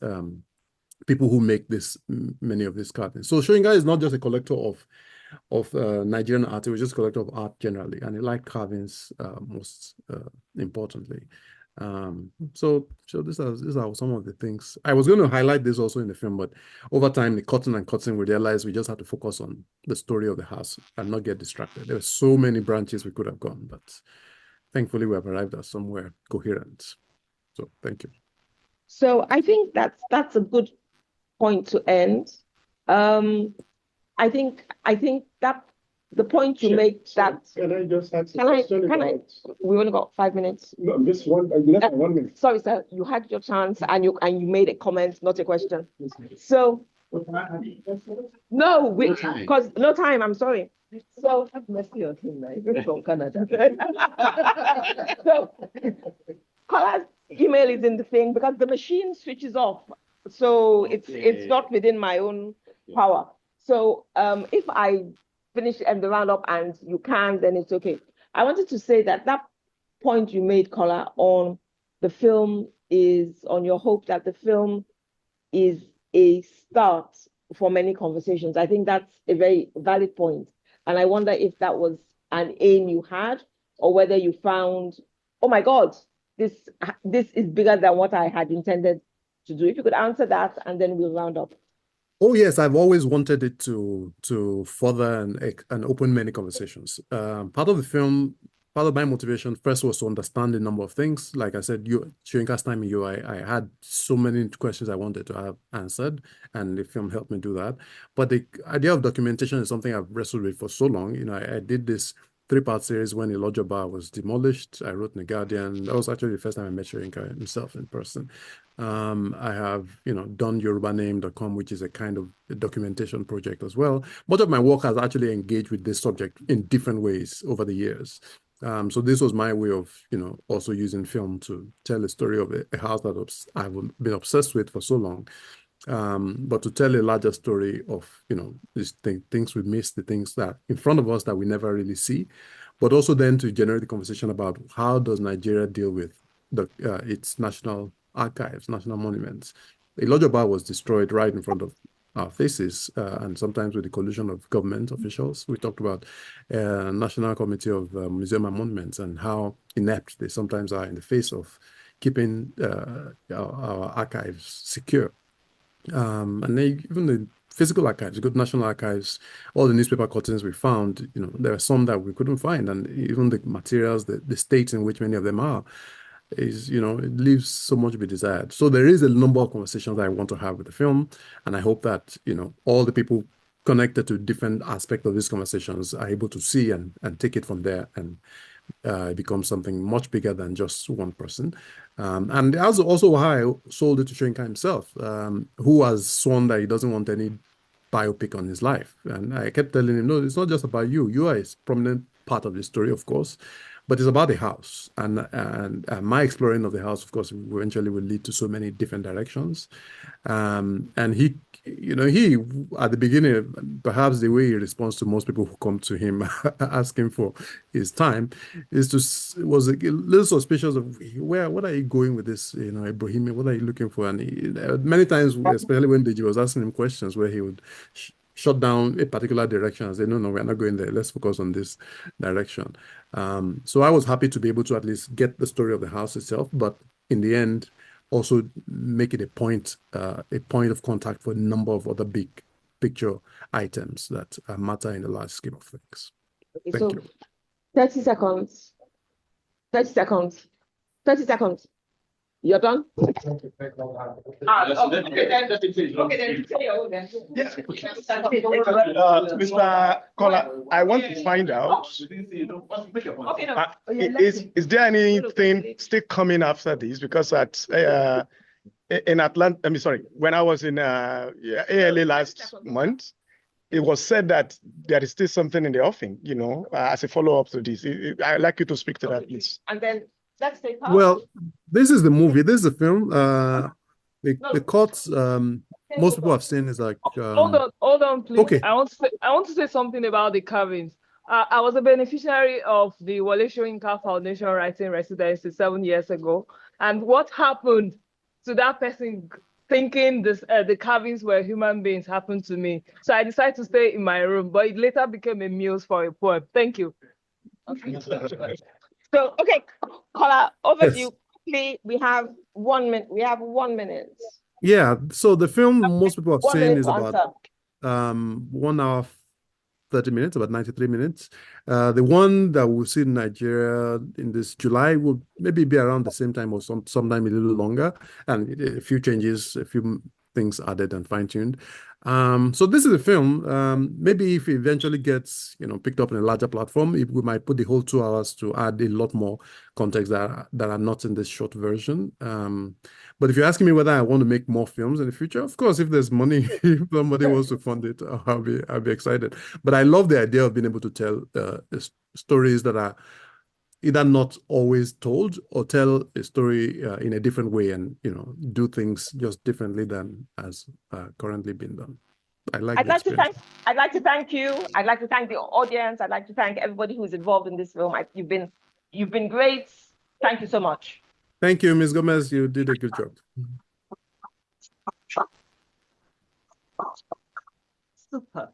people who make many of these carvings. So Shoyinka is not just a collector of Nigerian art, he was just a collector of art generally, and he liked carvings most importantly. So these are some of the things. I was going to highlight this also in the film, but over time, the cutting and cutting, we realized we just had to focus on the story of the house and not get distracted. There were so many branches we could have gone, but thankfully we have arrived at somewhere coherent. So thank you. So I think that's a good point to end. I think that the point you make that. Can I just ask a question? We only got 5 minutes. No, this one, less than 1 minute. Sorry, sir. You had your chance and you made a comment, not a question. So no, because no time. I'm sorry. So have mercy on him, now. From Canada. So Kola's email is in the thing because the machine switches off, so it's not within my own power. So if I finish and the roundup and you can, then it's okay. I wanted to say that point you made, Kola, on the film is on your hope that the film is a start for many conversations. I think that's a very valid point. And I wonder if that was an aim you had or whether you found, oh my God, this is bigger than what I had intended to do. If you could answer that and then we'll round up. Oh yes, I've always wanted it to further and open many conversations. Part of the film, part of my motivation first was to understand a number of things. Like I said, Shoyinka's time in UI, I had so many questions I wanted to have answered, and the film helped me do that. But the idea of documentation is something I've wrestled with for so long. I did this 3-part series when Ilojoba was demolished. I wrote in The Guardian. That was actually the first time I met Shoyinka himself in person. I have, done YorubaName.com, which is a kind of a documentation project as well. Much of my work has actually engaged with this subject in different ways over the years. So this was my way of, also using film to tell a story of a house that I've been obsessed with for so long. But to tell a larger story of, these things we miss, the things that in front of us that we never really see, but also then to generate the conversation about how does Nigeria deal with its national archives, national monuments. Ilojoba was destroyed right in front of our faces, and sometimes with the collusion of government officials. We talked about National Committee of Museum and Monuments and how inept they sometimes are in the face of keeping our archives secure. And even the physical archives, good national archives, all the newspaper cuttings we found, there are some that we couldn't find, and even the materials, the state in which many of them are, is, it leaves so much to be desired. So there is a number of conversations that I want to have with the film, and I hope that, all the people connected to different aspects of these conversations are able to see and take it from there and become something much bigger than just one person. And that's also why I sold it to Shoyinka himself, who has sworn that he doesn't want any biopic on his life. And I kept telling him, no, it's not just about you. You are a prominent part of the story, of course, but it's about the house. And my exploring of the house, of course, eventually will lead to so many different directions. And he at the beginning, perhaps the way he responds to most people who come to him asking for his time was a little suspicious of what are you going with this, Ebrohimie, what are you looking for? And many times, especially when Deji was asking him questions where he would shut down a particular direction and say, no, we're not going there. Let's focus on this direction. So I was happy to be able to at least get the story of the house itself, but in the end, also make it a point of contact for a number of other big picture items that matter in the large scheme of things. Okay, Thank so you. 30 seconds. 30 seconds. 30 seconds. You're done? Mr. Kola, I want to find out, is there anything still coming after this? Because in Atlanta, when I was in ALA last month, it was said that there is still something in the offing, as a follow-up to this. I'd like you to speak to that, please. And then let's take part. Well, this is the movie. This is the film. The cuts most people have seen is like. Hold on, please. Okay. I want to say something about the carvings. I was a beneficiary of the Wale Soyinka Foundation writing residency 7 years ago, and what happened to that person thinking the carvings were human beings happened to me. So I decided to stay in my room, but it later became a muse for a poem. Thank you. Okay. So, okay, Kola, over Yes. to you. Quickly, we have 1 minute. We have 1 minute. Yeah. So the film most people have 1 seen minute is to about answer. 1 hour 30 minutes, about 93 minutes. The one that we'll see in Nigeria in this July will maybe be around the same time or sometime a little longer, and a few changes, a few things added and fine-tuned. So this is a film. Maybe if it eventually gets picked up in a larger platform, we might put the whole 2 hours to add a lot more context that are not in this short version. But if you're asking me whether I want to make more films in the future, of course, if there's money, if somebody wants to fund it, I'll be excited. But I love the idea of being able to tell stories that are either not always told or tell a story in a different way and do things just differently than as currently being done. I'd like to thank you. I'd like to thank the audience. I'd like to thank everybody who's involved in this film. You've been great. Thank you so much. Thank you, Ms. Gomez. You did a good job. Super.